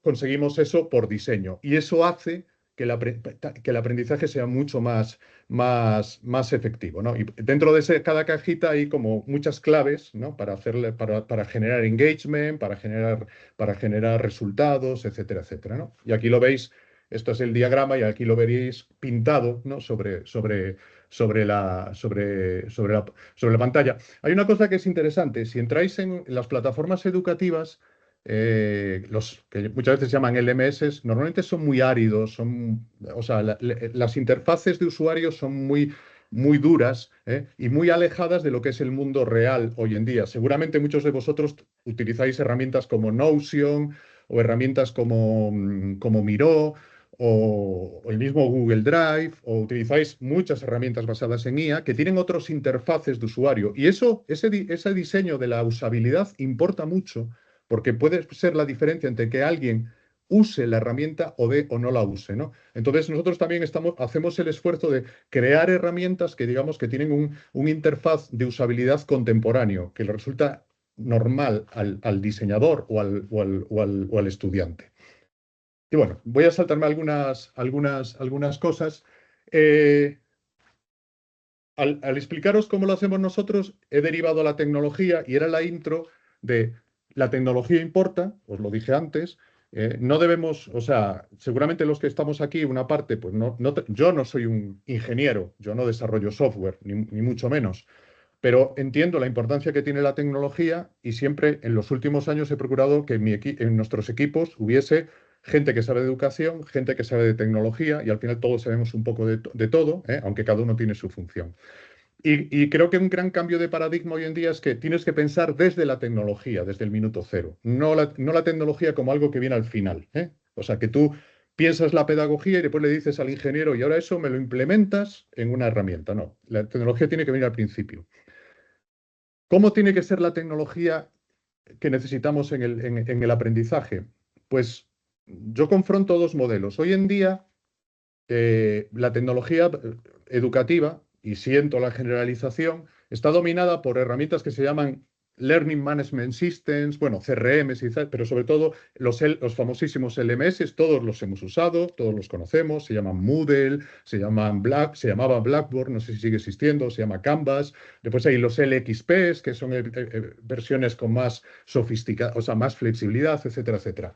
conseguimos eso por diseño y eso hace que el aprendizaje sea mucho más efectivo, ¿no? Y dentro de cada cajita hay como muchas claves, ¿no?, para generar engagement, para generar resultados, etcétera, etcétera, ¿no? Y aquí lo veis, esto es el diagrama y aquí lo veréis pintado, ¿no?, sobre la pantalla. Hay una cosa que es interesante. Si entráis en las plataformas educativas, los que muchas veces se llaman LMS, normalmente son muy áridos, o sea, las interfaces de usuarios son muy duras y muy alejadas de lo que es el mundo real hoy en día. Seguramente muchos de vosotros utilizáis herramientas como Notion o herramientas como Miro o el mismo Google Drive, o utilizáis muchas herramientas basadas en IA que tienen otros interfaces de usuario. Y ese diseño de la usabilidad importa mucho, porque puede ser la diferencia entre que alguien use la herramienta o no la use, ¿no? Entonces nosotros también hacemos el esfuerzo de crear herramientas que digamos que tienen un interfaz de usabilidad contemporáneo, que le resulta normal al diseñador o al estudiante. Y bueno, voy a saltarme algunas cosas. Eh, al explicaros cómo lo hacemos nosotros, he derivado a la tecnología y era la intro de la tecnología importa, os lo dije antes. No debemos, o sea, seguramente los que estamos aquí, una parte, pues yo no soy un ingeniero, yo no desarrollo software, ni mucho menos, pero entiendo la importancia que tiene la tecnología y siempre en los últimos años he procurado que en nuestros equipos hubiese gente que sabe de educación, gente que sabe de tecnología y al final todos sabemos un poco de todo, aunque cada uno tiene su función. Y creo que un gran cambio de paradigma hoy en día es que tienes que pensar desde la tecnología, desde el minuto cero, no la tecnología como algo que viene al final. O sea, que tú piensas la pedagogía y después le dices al ingeniero y ahora eso me lo implementas en una herramienta. No, la tecnología tiene que venir al principio. ¿Cómo tiene que ser la tecnología que necesitamos en el aprendizaje? Pues yo confronto dos modelos. Hoy en día, la tecnología educativa, y siento la generalización, está dominada por herramientas que se llaman Learning Management Systems, bueno, CRMs, pero sobre todo los famosísimos LMS, todos los hemos usado, todos los conocemos, se llaman Moodle, se llamaba Blackboard, no sé si sigue existiendo, se llama Canvas. Después hay los LXPs, que son versiones con más sofisticación, o sea, más flexibilidad, etcétera, etcétera.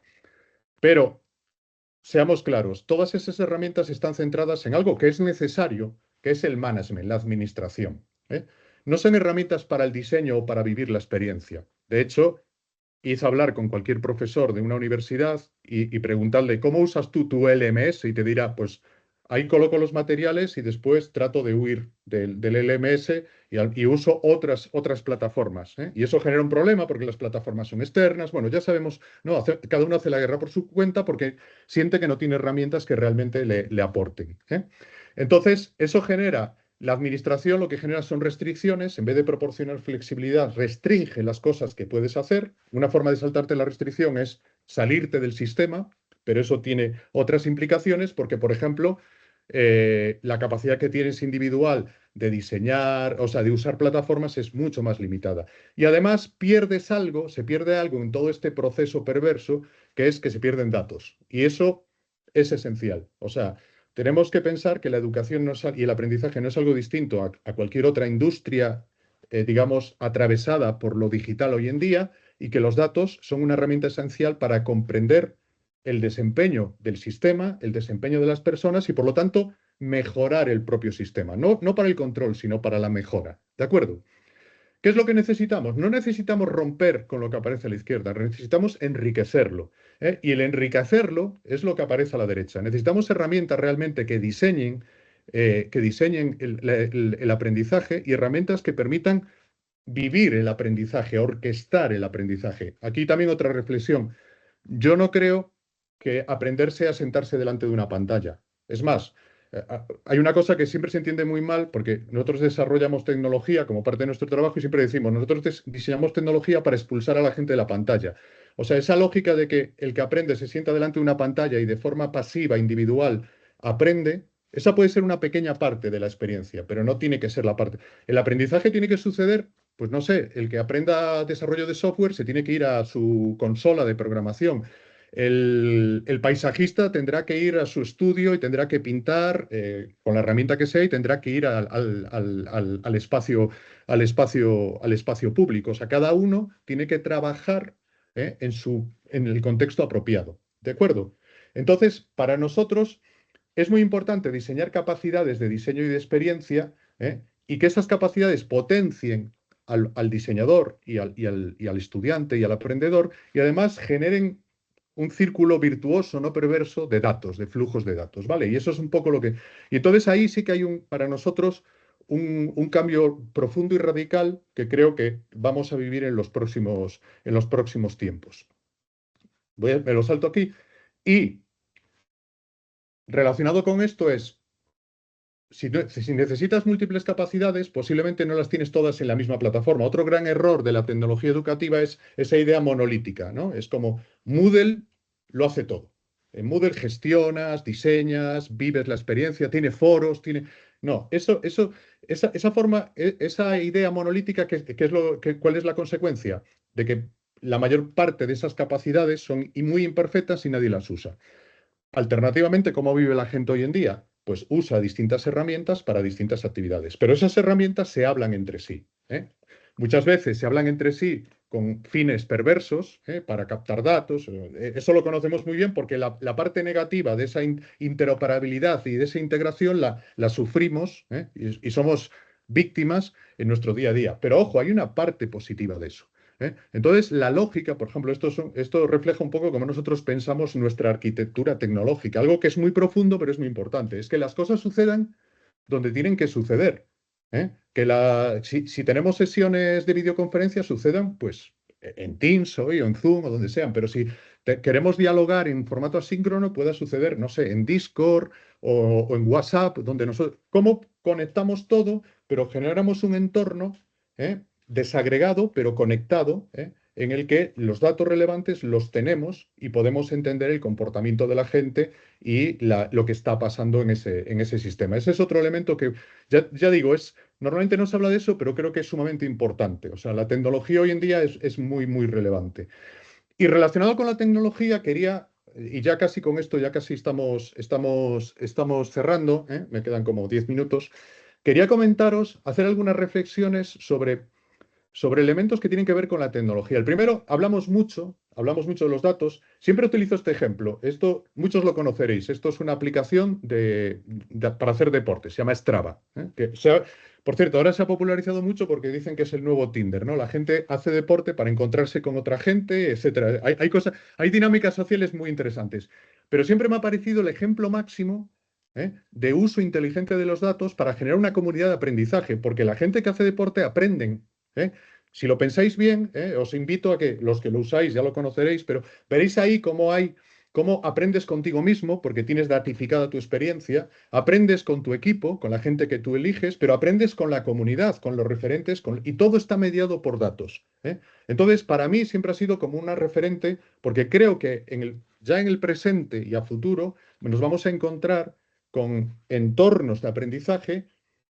Pero seamos claros, todas esas herramientas están centradas en algo que es necesario, que es el management, la administración. No son herramientas para el diseño o para vivir la experiencia. De hecho, id a hablar con cualquier profesor de una universidad y preguntarle, ¿cómo usas tú tu LMS? Y te dirá, pues ahí coloco los materiales y después trato de huir del LMS y uso otras plataformas, ¿eh? Y eso genera un problema porque las plataformas son externas. Bueno, ya sabemos, no, cada uno hace la guerra por su cuenta porque siente que no tiene herramientas que realmente le aporten, ¿eh? Entonces, eso genera la administración, lo que genera son restricciones. En vez de proporcionar flexibilidad, restringe las cosas que puedes hacer. Una forma de saltarte la restricción es salirte del sistema, pero eso tiene otras implicaciones porque, por ejemplo, la capacidad que tienes individual de diseñar, o sea, de usar plataformas es mucho más limitada. Y además se pierde algo en todo este proceso perverso, que es que se pierden datos. Y eso es esencial. O sea, tenemos que pensar que la educación y el aprendizaje no es algo distinto a cualquier otra industria, digamos, atravesada por lo digital hoy en día, y que los datos son una herramienta esencial para comprender el desempeño del sistema, el desempeño de las personas y, por lo tanto, mejorar el propio sistema. No para el control, sino para la mejora. ¿De acuerdo? ¿Qué es lo que necesitamos? No necesitamos romper con lo que aparece a la izquierda, necesitamos enriquecerlo, ¿eh? Y el enriquecerlo es lo que aparece a la derecha. Necesitamos herramientas realmente que diseñen el aprendizaje y herramientas que permitan vivir el aprendizaje, orquestar el aprendizaje. Aquí también otra reflexión. Yo no creo que aprender sea sentarse delante de una pantalla. Es más, hay una cosa que siempre se entiende muy mal porque nosotros desarrollamos tecnología como parte de nuestro trabajo y siempre decimos, nosotros diseñamos tecnología para expulsar a la gente de la pantalla. O sea, esa lógica de que el que aprende se sienta delante de una pantalla y de forma pasiva, individual, aprende, esa puede ser una pequeña parte de la experiencia, pero no tiene que ser la parte. El aprendizaje tiene que suceder, pues no sé, el que aprenda desarrollo de software se tiene que ir a su consola de programación. El paisajista tendrá que ir a su estudio y tendrá que pintar con la herramienta que sea y tendrá que ir al espacio público. O sea, cada uno tiene que trabajar en el contexto apropiado. ¿De acuerdo? Entonces, para nosotros es muy importante diseñar capacidades de diseño y de experiencia, y que esas capacidades potencien al diseñador y al estudiante y al aprendedor y además generen un círculo virtuoso, no perverso, de datos, de flujos de datos, ¿vale? Y eso es un poco lo que... Y entonces ahí sí que hay para nosotros un cambio profundo y radical que creo que vamos a vivir en los próximos tiempos. Me lo salto aquí. Y relacionado con esto es, si necesitas múltiples capacidades, posiblemente no las tienes todas en la misma plataforma. Otro gran error de la tecnología educativa es esa idea monolítica, ¿no? Es como Moodle lo hace todo. En Moodle gestionas, diseñas, vives la experiencia, tiene foros, tiene... No, esa idea monolítica, ¿cuál es la consecuencia? De que la mayor parte de esas capacidades son muy imperfectas y nadie las usa. Alternativamente, ¿cómo vive la gente hoy en día? Pues usa distintas herramientas para distintas actividades, pero esas herramientas se hablan entre sí, ¿eh? Muchas veces se hablan entre sí con fines perversos, para captar datos. Eso lo conocemos muy bien porque la parte negativa de esa interoperabilidad y de esa integración la sufrimos, y somos víctimas en nuestro día a día. Pero ojo, hay una parte positiva de eso. Entonces, la lógica, por ejemplo, esto refleja un poco cómo nosotros pensamos nuestra arquitectura tecnológica, algo que es muy profundo, pero es muy importante. Es que las cosas sucedan donde tienen que suceder. Si tenemos sesiones de videoconferencia, sucedan pues en Teams hoy o en Zoom o donde sean, pero si queremos dialogar en formato asíncrono, pueda suceder, no sé, en Discord o en WhatsApp, donde nosotros, ¿cómo conectamos todo, pero generamos un entorno desagregado, pero conectado, en el que los datos relevantes los tenemos y podemos entender el comportamiento de la gente y lo que está pasando en ese sistema? Ese es otro elemento que, ya digo, normalmente no se habla de eso, pero creo que es sumamente importante. O sea, la tecnología hoy en día es muy, muy relevante. Y relacionado con la tecnología, y ya casi con esto, ya casi estamos cerrando, me quedan como 10 minutos, quería comentaros, hacer algunas reflexiones sobre sobre elementos que tienen que ver con la tecnología. El primero, hablamos mucho de los datos. Siempre utilizo este ejemplo. Esto, muchos lo conoceréis. Esto es una aplicación para hacer deporte. Se llama Strava. Por cierto, ahora se ha popularizado mucho porque dicen que es el nuevo Tinder, ¿no? La gente hace deporte para encontrarse con otra gente, etcétera. Hay dinámicas sociales muy interesantes. Pero siempre me ha parecido el ejemplo máximo, de uso inteligente de los datos para generar una comunidad de aprendizaje, porque la gente que hace deporte aprenden. ¿eh? Si lo pensáis bien, os invito a que los que lo usáis ya lo conoceréis, pero veréis ahí cómo aprendes contigo mismo, porque tienes datificada tu experiencia, aprendes con tu equipo, con la gente que tú eliges, pero aprendes con la comunidad, con los referentes, y todo está mediado por datos. Entonces, para mí siempre ha sido como una referente, porque creo que ya en el presente y a futuro nos vamos a encontrar con entornos de aprendizaje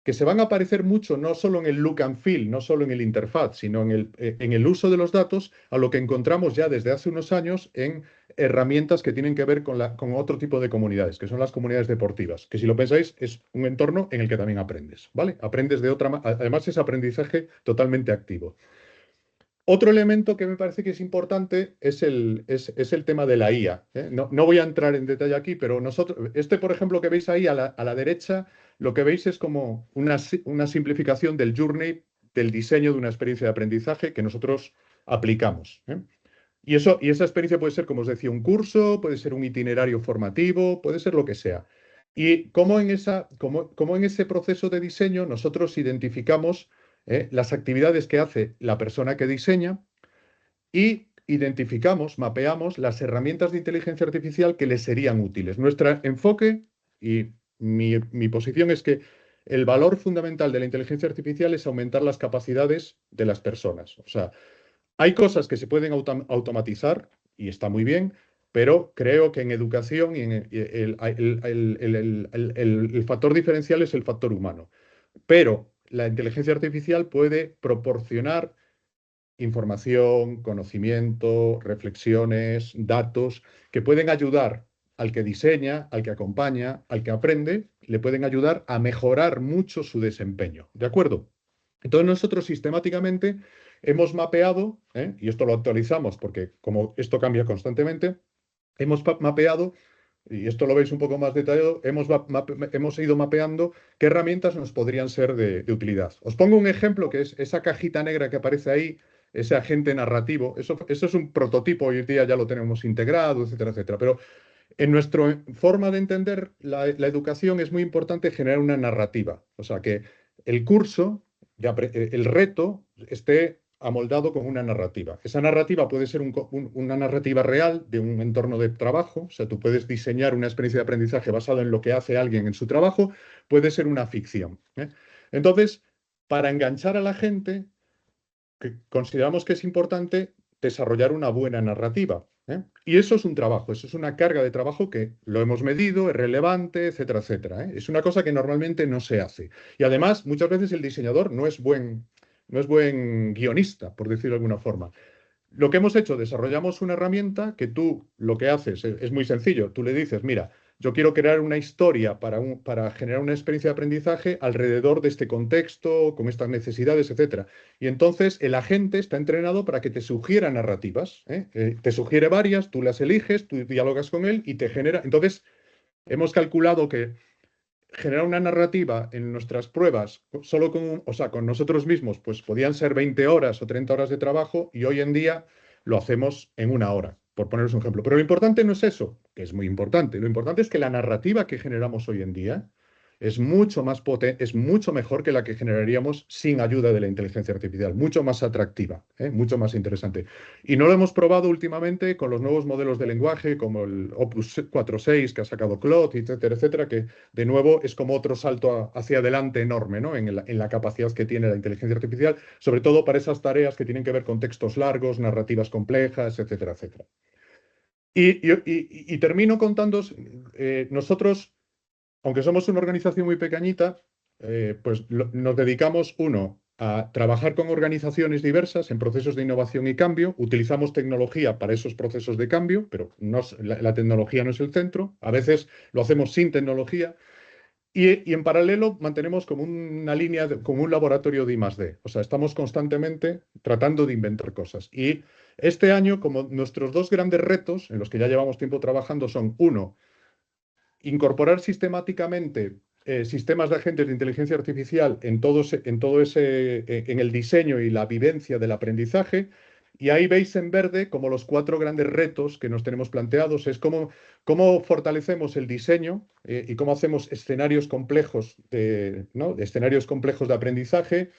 que se van a parecer mucho, no solo en el look and feel, no solo en el interfaz, sino en el uso de los datos, a lo que encontramos ya desde hace unos años en herramientas que tienen que ver con otro tipo de comunidades, que son las comunidades deportivas, que si lo pensáis es un entorno en el que también aprendes, ¿vale? Aprendes además es aprendizaje totalmente activo. Otro elemento que me parece que es importante es el tema de la IA. No voy a entrar en detalle aquí, pero por ejemplo, que veis ahí a la derecha, lo que veis es como una simplificación del journey, del diseño de una experiencia de aprendizaje que nosotros aplicamos. Y esa experiencia puede ser, como os decía, un curso, puede ser un itinerario formativo, puede ser lo que sea. Y cómo en ese proceso de diseño nosotros identificamos las actividades que hace la persona que diseña y identificamos, mapeamos las herramientas de inteligencia artificial que le serían útiles. Nuestro enfoque y mi posición es que el valor fundamental de la inteligencia artificial es aumentar las capacidades de las personas. O sea, hay cosas que se pueden automatizar y está muy bien, pero creo que en educación y el factor diferencial es el factor humano. Pero la inteligencia artificial puede proporcionar información, conocimiento, reflexiones, datos que pueden ayudar al que diseña, al que acompaña, al que aprende, le pueden ayudar a mejorar mucho su desempeño. ¿De acuerdo? Entonces nosotros sistemáticamente hemos mapeado, y esto lo actualizamos porque como esto cambia constantemente, hemos mapeado, y esto lo veis un poco más detallado, hemos ido mapeando qué herramientas nos podrían ser de utilidad. Os pongo un ejemplo que es esa cajita negra que aparece ahí, ese agente narrativo. Eso es un prototipo, hoy en día ya lo tenemos integrado, etcétera, etcétera. Pero en nuestra forma de entender la educación es muy importante generar una narrativa. O sea, que el curso, el reto, esté amoldado con una narrativa. Esa narrativa puede ser una narrativa real de un entorno de trabajo. O sea, tú puedes diseñar una experiencia de aprendizaje basada en lo que hace alguien en su trabajo. Puede ser una ficción. Entonces, para enganchar a la gente, consideramos que es importante desarrollar una buena narrativa. Y eso es un trabajo, eso es una carga de trabajo que lo hemos medido, es relevante, etcétera, etcétera. Es una cosa que normalmente no se hace. Y además, muchas veces el diseñador no es buen guionista, por decirlo de alguna forma. Lo que hemos hecho, desarrollamos una herramienta que tú lo que haces es muy sencillo. Tú le dices, mira, yo quiero crear una historia para generar una experiencia de aprendizaje alrededor de este contexto, con estas necesidades, etcétera. Y entonces el agente está entrenado para que te sugiera narrativas. Te sugiere varias, tú las eliges, tú dialogas con él y te genera. Entonces, hemos calculado que generar una narrativa en nuestras pruebas solo con nosotros mismos, pues podían ser 20 horas o 30 horas de trabajo y hoy en día lo hacemos en una hora, por poneros un ejemplo. Pero lo importante no es eso, que es muy importante. Lo importante es que la narrativa que generamos hoy en día es mucho más potente, es mucho mejor que la que generaríamos sin ayuda de la inteligencia artificial, mucho más atractiva, mucho más interesante. Y no lo hemos probado últimamente con los nuevos modelos de lenguaje, como el Opus 4.6 que ha sacado Claude, etcétera, etcétera, que de nuevo es como otro salto hacia adelante enorme, ¿no? En la capacidad que tiene la inteligencia artificial, sobre todo para esas tareas que tienen que ver con textos largos, narrativas complejas, etcétera, etcétera. Y termino contándoos, nosotros, aunque somos una organización muy pequeñita, pues nos dedicamos, uno, a trabajar con organizaciones diversas en procesos de innovación y cambio. Utilizamos tecnología para esos procesos de cambio, pero la tecnología no es el centro. A veces lo hacemos sin tecnología. Y en paralelo mantenemos como una línea, como un laboratorio de I+D. O sea, estamos constantemente tratando de inventar cosas. Y este año, como nuestros dos grandes retos, en los que ya llevamos tiempo trabajando, son, uno, incorporar sistemáticamente sistemas de agentes de inteligencia artificial en el diseño y la vivencia del aprendizaje. Y ahí veis en verde como los cuatro grandes retos que nos tenemos planteados es cómo fortalecemos el diseño y cómo hacemos escenarios complejos ¿no? Escenarios complejos de aprendizaje,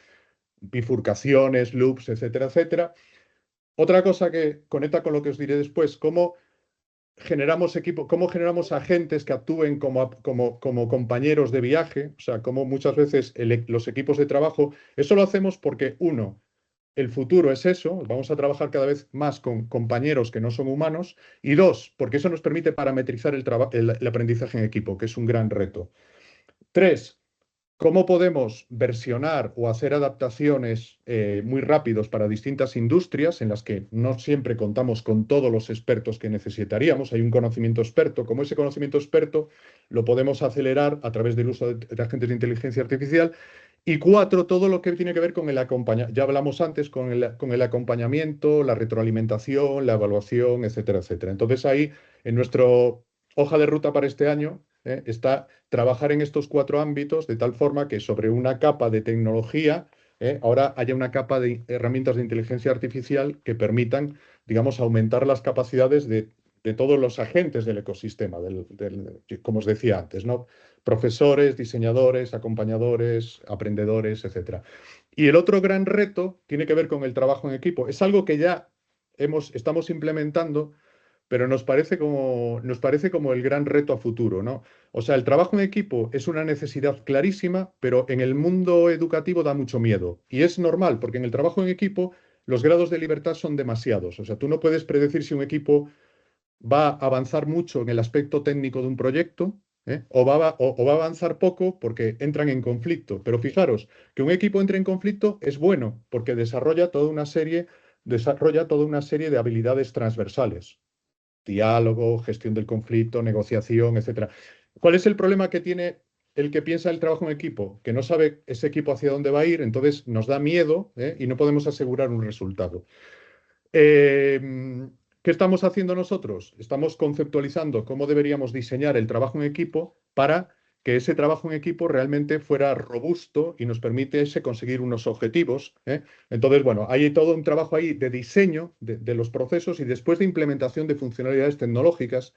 bifurcaciones, loops, etcétera, etcétera. Otra cosa que conecta con lo que os diré después, cómo generamos agentes que actúen como compañeros de viaje, o sea, cómo muchas veces los equipos de trabajo, eso lo hacemos porque, uno, el futuro es eso, vamos a trabajar cada vez más con compañeros que no son humanos, y dos, porque eso nos permite parametrizar el aprendizaje en equipo, que es un gran reto. Tres, cómo podemos versionar o hacer adaptaciones muy rápidos para distintas industrias en las que no siempre contamos con todos los expertos que necesitaríamos. Hay un conocimiento experto. Como ese conocimiento experto lo podemos acelerar a través del uso de agentes de inteligencia artificial. Y cuatro, todo lo que tiene que ver con el acompañamiento. Ya hablamos antes con el acompañamiento, la retroalimentación, la evaluación, etcétera, etcétera. Entonces ahí, en nuestra hoja de ruta para este año, está trabajar en estos cuatro ámbitos de tal forma que sobre una capa de tecnología, ahora haya una capa de herramientas de inteligencia artificial que permitan, digamos, aumentar las capacidades de todos los agentes del ecosistema, como os decía antes, ¿no? Profesores, diseñadores, acompañadores, aprendedores, etcétera. Y el otro gran reto tiene que ver con el trabajo en equipo. Es algo que ya estamos implementando, pero nos parece como el gran reto a futuro, ¿no? O sea, el trabajo en equipo es una necesidad clarísima, pero en el mundo educativo da mucho miedo. Y es normal, porque en el trabajo en equipo los grados de libertad son demasiados. O sea, tú no puedes predecir si un equipo va a avanzar mucho en el aspecto técnico de un proyecto, o va a avanzar poco porque entran en conflicto. Pero fijaros, que un equipo entre en conflicto es bueno, porque desarrolla toda una serie de habilidades transversales: diálogo, gestión del conflicto, negociación, etcétera. ¿Cuál es el problema que tiene el que piensa el trabajo en equipo? Que no sabe ese equipo hacia dónde va a ir, entonces nos da miedo, y no podemos asegurar un resultado. Eh, ¿Qué estamos haciendo nosotros? Estamos conceptualizando cómo deberíamos diseñar el trabajo en equipo para que ese trabajo en equipo realmente fuera robusto y nos permitiese conseguir unos objetivos. Entonces, bueno, hay todo un trabajo ahí de diseño de los procesos y después de implementación de funcionalidades tecnológicas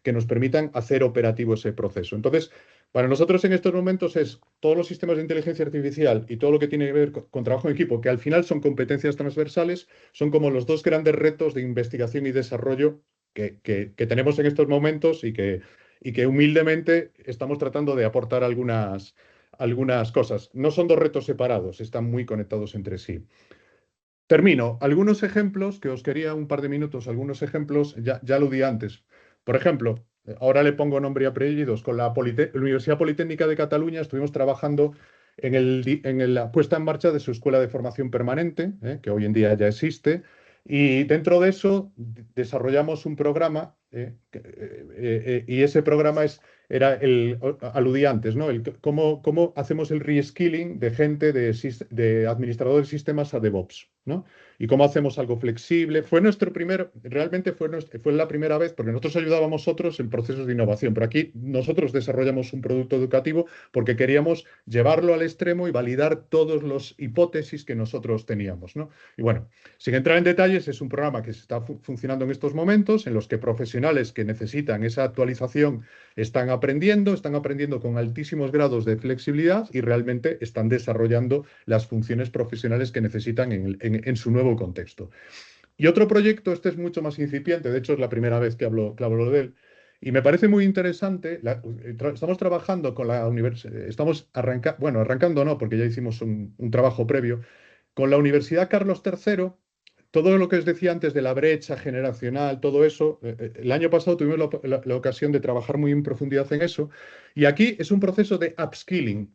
que nos permitan hacer operativo ese proceso. Entonces, para nosotros en estos momentos es todos los sistemas de inteligencia artificial y todo lo que tiene que ver con trabajo en equipo, que al final son competencias transversales, son como los dos grandes retos de investigación y desarrollo que tenemos en estos momentos y que humildemente estamos tratando de aportar algunas cosas. No son dos retos separados, están muy conectados entre sí. Termino. Algunos ejemplos, que os quería un par de minutos, algunos ejemplos, ya lo di antes. Por ejemplo, ahora le pongo nombre y apellidos, con la Universidad Politécnica de Cataluña estuvimos trabajando en la puesta en marcha de su escuela de formación permanente, que hoy en día ya existe, y dentro de eso desarrollamos un programa, y ese programa aludía antes, ¿no? Cómo hacemos el reskilling de gente de administradores de sistemas a DevOps, ¿no? Y cómo hacemos algo flexible. Realmente fue la primera vez, porque nosotros ayudábamos a otros en procesos de innovación, pero aquí nosotros desarrollamos un producto educativo porque queríamos llevarlo al extremo y validar todas las hipótesis que nosotros teníamos, ¿no? Y bueno, sin entrar en detalles, es un programa que está funcionando en estos momentos, en los que profesionales que necesitan esa actualización están aprendiendo con altísimos grados de flexibilidad y realmente están desarrollando las funciones profesionales que necesitan en su nuevo contexto. Y otro proyecto, este es mucho más incipiente, de hecho es la primera vez que hablo de él, y me parece muy interesante. Estamos trabajando con la universidad, arrancando no, porque ya hicimos un trabajo previo, con la Universidad Carlos III. Todo lo que os decía antes de la brecha generacional, todo eso, el año pasado tuvimos la ocasión de trabajar muy en profundidad en eso, y aquí es un proceso de upskilling.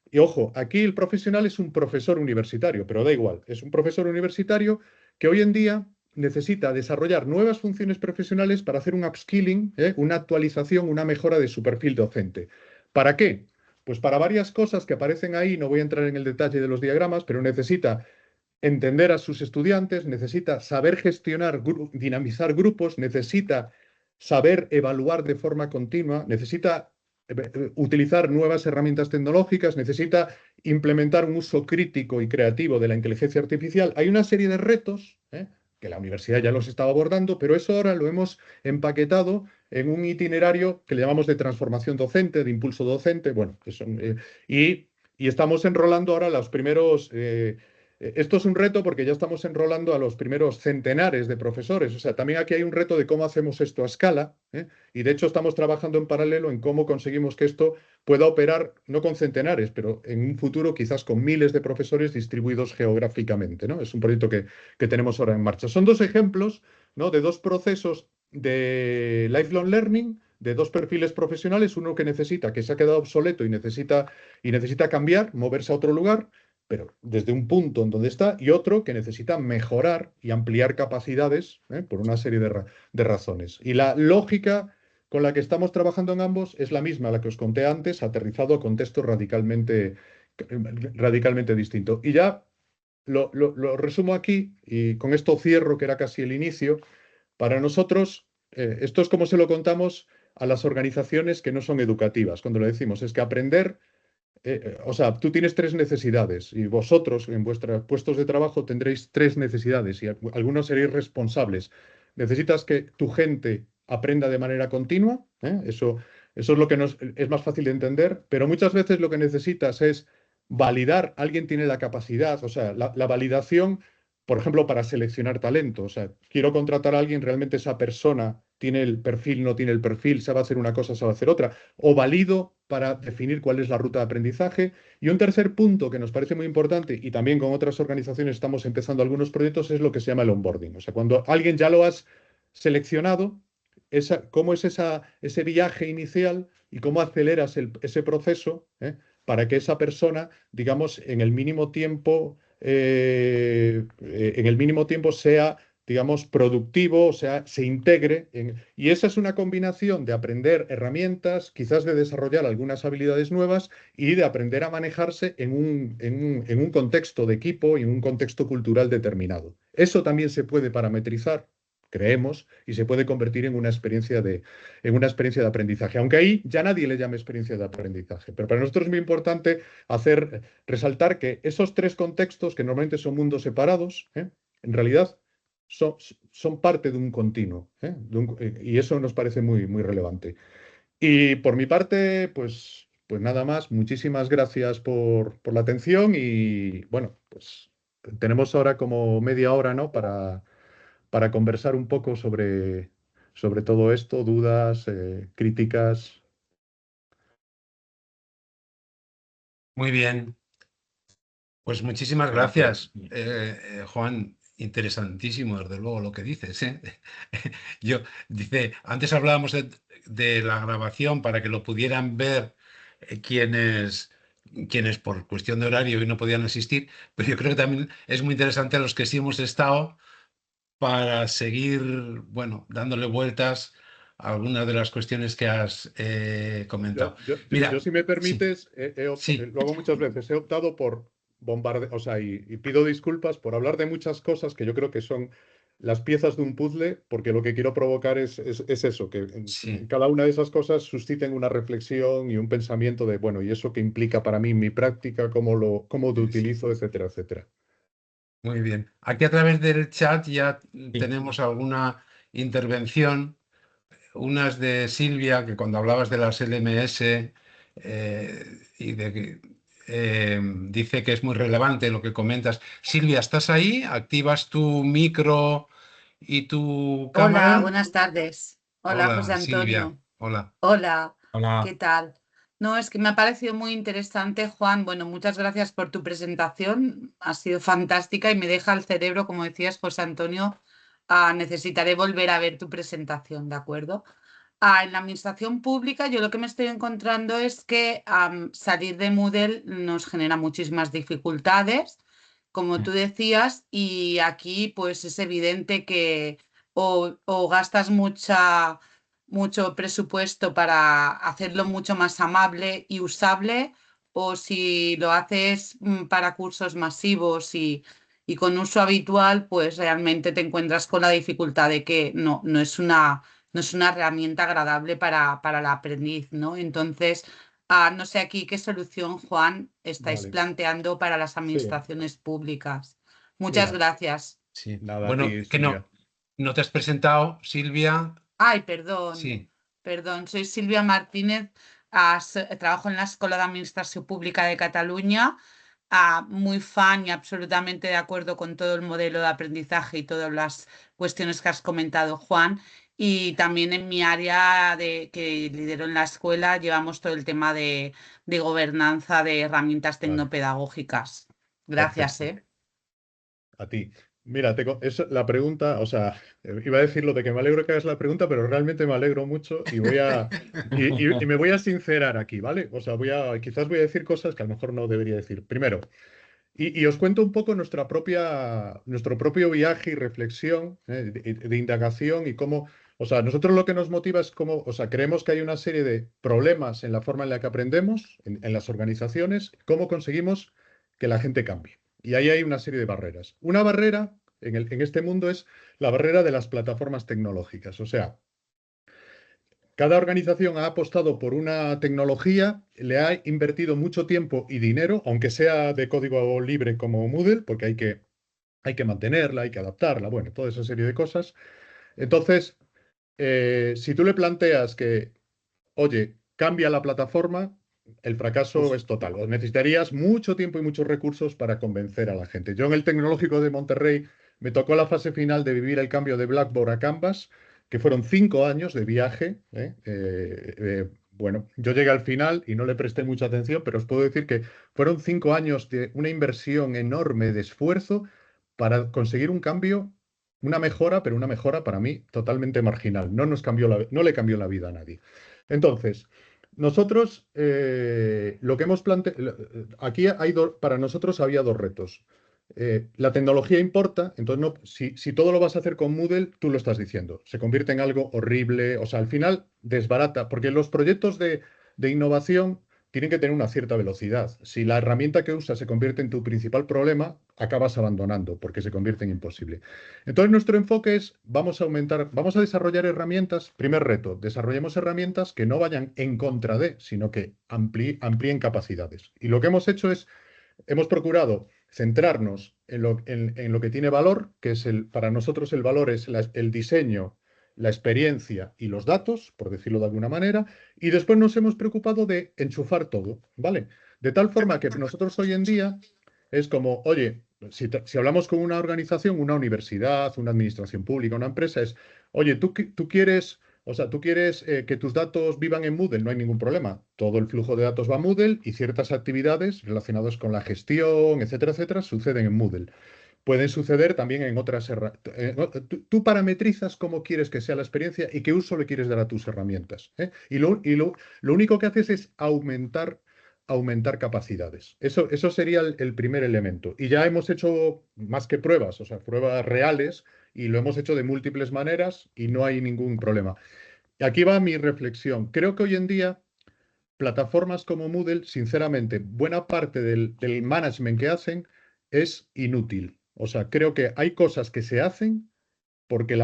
Y ojo, aquí el profesional es un profesor universitario, pero da igual, es un profesor universitario que hoy en día necesita desarrollar nuevas funciones profesionales para hacer un upskilling, una actualización, una mejora de su perfil docente. ¿Para qué? Pues para varias cosas que aparecen ahí, no voy a entrar en el detalle de los diagramas, pero necesita entender a sus estudiantes, necesita saber gestionar, dinamizar grupos, necesita saber evaluar de forma continua, necesita utilizar nuevas herramientas tecnológicas, necesita implementar un uso crítico y creativo de la inteligencia artificial. Hay una serie de retos, que la universidad ya los estaba abordando, pero eso ahora lo hemos empaquetado en un itinerario que le llamamos de transformación docente, de impulso docente, bueno, eso, y estamos enrolando ahora los primeros esto es un reto porque ya estamos enrolando a los primeros centenares de profesores. O sea, también aquí hay un reto de cómo hacemos esto a escala, ¿eh? Y de hecho estamos trabajando en paralelo en cómo conseguimos que esto pueda operar, no con centenares, pero en un futuro quizás con miles de profesores distribuidos geográficamente, ¿no? Es un proyecto que tenemos ahora en marcha. Son dos ejemplos, ¿no? De dos procesos de lifelong learning, de dos perfiles profesionales, uno que necesita, que se ha quedado obsoleto y necesita cambiar, moverse a otro lugar, pero desde un punto en donde está, y otro que necesita mejorar y ampliar capacidades, por una serie de razones. Y la lógica con la que estamos trabajando en ambos es la misma, la que os conté antes, aterrizado a contextos radicalmente distintos. Y ya lo resumo aquí, y con esto cierro, que era casi el inicio. Para nosotros, esto es como se lo contamos a las organizaciones que no son educativas. Cuando lo decimos, es que aprender o sea, tú tienes tres necesidades y vosotros en vuestros puestos de trabajo tendréis tres necesidades y algunos seréis responsables. Necesitas que tu gente aprenda de manera continua, ¿eh? Eso es lo que es más fácil de entender, pero muchas veces lo que necesitas es validar. Alguien tiene la capacidad, o sea, la validación, por ejemplo, para seleccionar talento. O sea, quiero contratar a alguien, realmente esa persona tiene el perfil, no tiene el perfil, sabe hacer una cosa, sabe hacer otra, o valido para definir cuál es la ruta de aprendizaje. Y un tercer punto que nos parece muy importante, y también con otras organizaciones estamos empezando algunos proyectos, es lo que se llama el onboarding. O sea, cuando alguien ya lo has seleccionado, cómo es ese viaje inicial y cómo aceleras ese proceso, para que esa persona, digamos, en el mínimo tiempo sea, digamos, productivo, o sea, se integre. Y esa es una combinación de aprender herramientas, quizás de desarrollar algunas habilidades nuevas y de aprender a manejarse en un contexto de equipo y en un contexto cultural determinado. Eso también se puede parametrizar, creemos, y se puede convertir en una experiencia de aprendizaje, aunque ahí ya nadie le llame experiencia de aprendizaje. Pero para nosotros es muy importante resaltar que esos tres contextos, que normalmente son mundos separados, en realidad son, son parte de un continuo, y eso nos parece muy relevante. Y por mi parte, pues nada más, muchísimas gracias por la atención y bueno, pues tenemos ahora como media hora, ¿no? Para conversar un poco sobre todo esto, dudas, críticas. Muy bien. Pues muchísimas Gracias. gracias, Juan. Interesantísimo, desde luego, lo que dices, ¿eh? Dice, antes hablábamos de la grabación para que lo pudieran ver quienes por cuestión de horario y no podían asistir, pero yo creo que también es muy interesante a los que sí hemos estado para seguir, bueno, dándole vueltas a algunas de las cuestiones que has comentado. Yo, Mira, si me sí, permites, sí, lo hago muchas veces, he optado por bombardear, o sea, y pido disculpas por hablar de muchas cosas que yo creo que son las piezas de un puzzle, porque lo que quiero provocar es eso, que en sí, cada una de esas cosas susciten una reflexión y un pensamiento de, bueno, ¿y eso qué implica para mí en mi práctica? ¿Cómo lo sí, sí. utilizo? Etcétera, etcétera. Muy bien. Aquí a través del chat ya Sí. tenemos alguna intervención. Unas de Silvia, que cuando hablabas de las LMS y de que dice que es muy relevante lo que comentas. Silvia, ¿estás ahí? ¿Activas tu micro y tu Hola, cámara? buenas tardes. Hola, José Hola, Silvia. Antonio. Hola. Hola, ¿qué Hola. tal? No, es que me ha parecido muy interesante, Juan. Bueno, muchas gracias por tu presentación. Ha sido fantástica y me deja el cerebro, como decías, José Antonio. Necesitaré volver a ver tu presentación, ¿de acuerdo? En la administración pública, yo lo que me estoy encontrando es que salir de Moodle nos genera muchísimas dificultades, como tú decías, y aquí pues es evidente que o gastas mucha mucho presupuesto para hacerlo mucho más amable y usable, o si lo haces para cursos masivos y con uso habitual, pues realmente te encuentras con la dificultad de que no es no es una herramienta agradable para el aprendiz, ¿no? Entonces, no sé aquí qué solución, Juan, estáis Vale, planteando para las sí, administraciones públicas. Muchas mira, gracias. Sí. nada a Bueno, ti, que Silvia. no te has presentado, Silvia. Ay, perdón, Sí, perdón. Soy Silvia Martínez, trabajo en la Escuela de Administración Pública de Cataluña, muy fan y absolutamente de acuerdo con todo el modelo de aprendizaje y todas las cuestiones que has comentado, Juan. Y también en mi área que lidero en la escuela llevamos todo el tema de gobernanza de herramientas Vale, tecnopedagógicas. Gracias, perfecto. ¿eh? A ti. Mira, la pregunta, o sea, iba a decir lo de que me alegro que hagas la pregunta, pero realmente me alegro mucho y y me voy a sincerar aquí, ¿vale? O sea, quizás voy a decir cosas que a lo mejor no debería decir. Primero, y os cuento un poco nuestro propio viaje y reflexión, de indagación y cómo, o sea, nosotros lo que nos motiva es cómo, o sea, creemos que hay una serie de problemas en la forma en la que aprendemos, en las organizaciones, cómo conseguimos que la gente cambie. Y ahí hay una serie de barreras. Una barrera en este mundo es la barrera de las plataformas tecnológicas. O sea, cada organización ha apostado por una tecnología, le ha invertido mucho tiempo y dinero, aunque sea de código libre como Moodle, porque hay que mantenerla, hay que adaptarla, bueno, toda esa serie de cosas. Entonces, si tú le planteas que, oye, cambia la plataforma, el fracaso uf, es total. O necesitarías mucho tiempo y muchos recursos para convencer a la gente. Yo en el Tecnológico de Monterrey me tocó la fase final de vivir el cambio de Blackboard a Canvas, que fueron 5 años de viaje. Bueno, yo llegué al final y no le presté mucha atención, pero os puedo decir que fueron 5 años de una inversión enorme de esfuerzo para conseguir un cambio, una mejora, pero una mejora para mí totalmente marginal. No le cambió la vida a nadie. Entonces, nosotros lo que hemos planteado, aquí para nosotros había dos retos. La tecnología importa, entonces si todo lo vas a hacer con Moodle, tú lo estás diciendo, se convierte en algo horrible, o sea, al final desbarata, porque los proyectos de innovación tienen que tener una cierta velocidad. Si la herramienta que usas se convierte en tu principal problema, acabas abandonando porque se convierte en imposible. Entonces, nuestro enfoque es, vamos a desarrollar herramientas. Primer reto, desarrollemos herramientas que no vayan en contra de, sino que amplíen capacidades. Y lo que hemos hecho es, hemos procurado centrarnos en lo que tiene valor, que es para nosotros el valor es el diseño, la experiencia y los datos, por decirlo de alguna manera, y después nos hemos preocupado de enchufar todo, ¿vale? De tal forma que nosotros hoy en día es como, oye, si hablamos con una organización, una universidad, una administración pública, una empresa, es, oye, tú quieres, o sea, tú quieres que tus datos vivan en Moodle, no hay ningún problema. Todo el flujo de datos va a Moodle y ciertas actividades relacionadas con la gestión, etcétera, etcétera, suceden en Moodle. Pueden suceder también en otras herramientas. Tú parametrizas cómo quieres que sea la experiencia y qué uso le quieres dar a tus herramientas. Lo único que haces es aumentar capacidades. Eso sería el primer elemento. Y ya hemos hecho más que pruebas, o sea, pruebas reales, y lo hemos hecho de múltiples maneras y no hay ningún problema. Y aquí va mi reflexión. Creo que hoy en día plataformas como Moodle, sinceramente, buena parte del management que hacen es inútil. O sea, creo que hay cosas que se hacen porque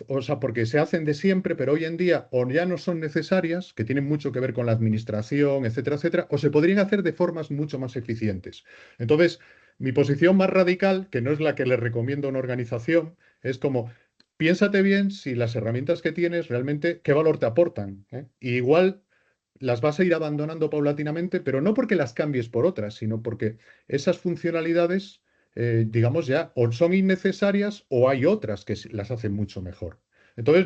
o sea, porque se hacen de siempre, pero hoy en día o ya no son necesarias, que tienen mucho que ver con la administración, etcétera, etcétera, o se podrían hacer de formas mucho más eficientes. Entonces, mi posición más radical, que no es la que le recomiendo a una organización, es como, piénsate bien si las herramientas que tienes realmente, qué valor te aportan, ¿eh? Y igual las vas a ir abandonando paulatinamente, pero no porque las cambies por otras, sino porque esas funcionalidades, digamos ya, o son innecesarias o hay otras que las hacen mucho mejor. Entonces,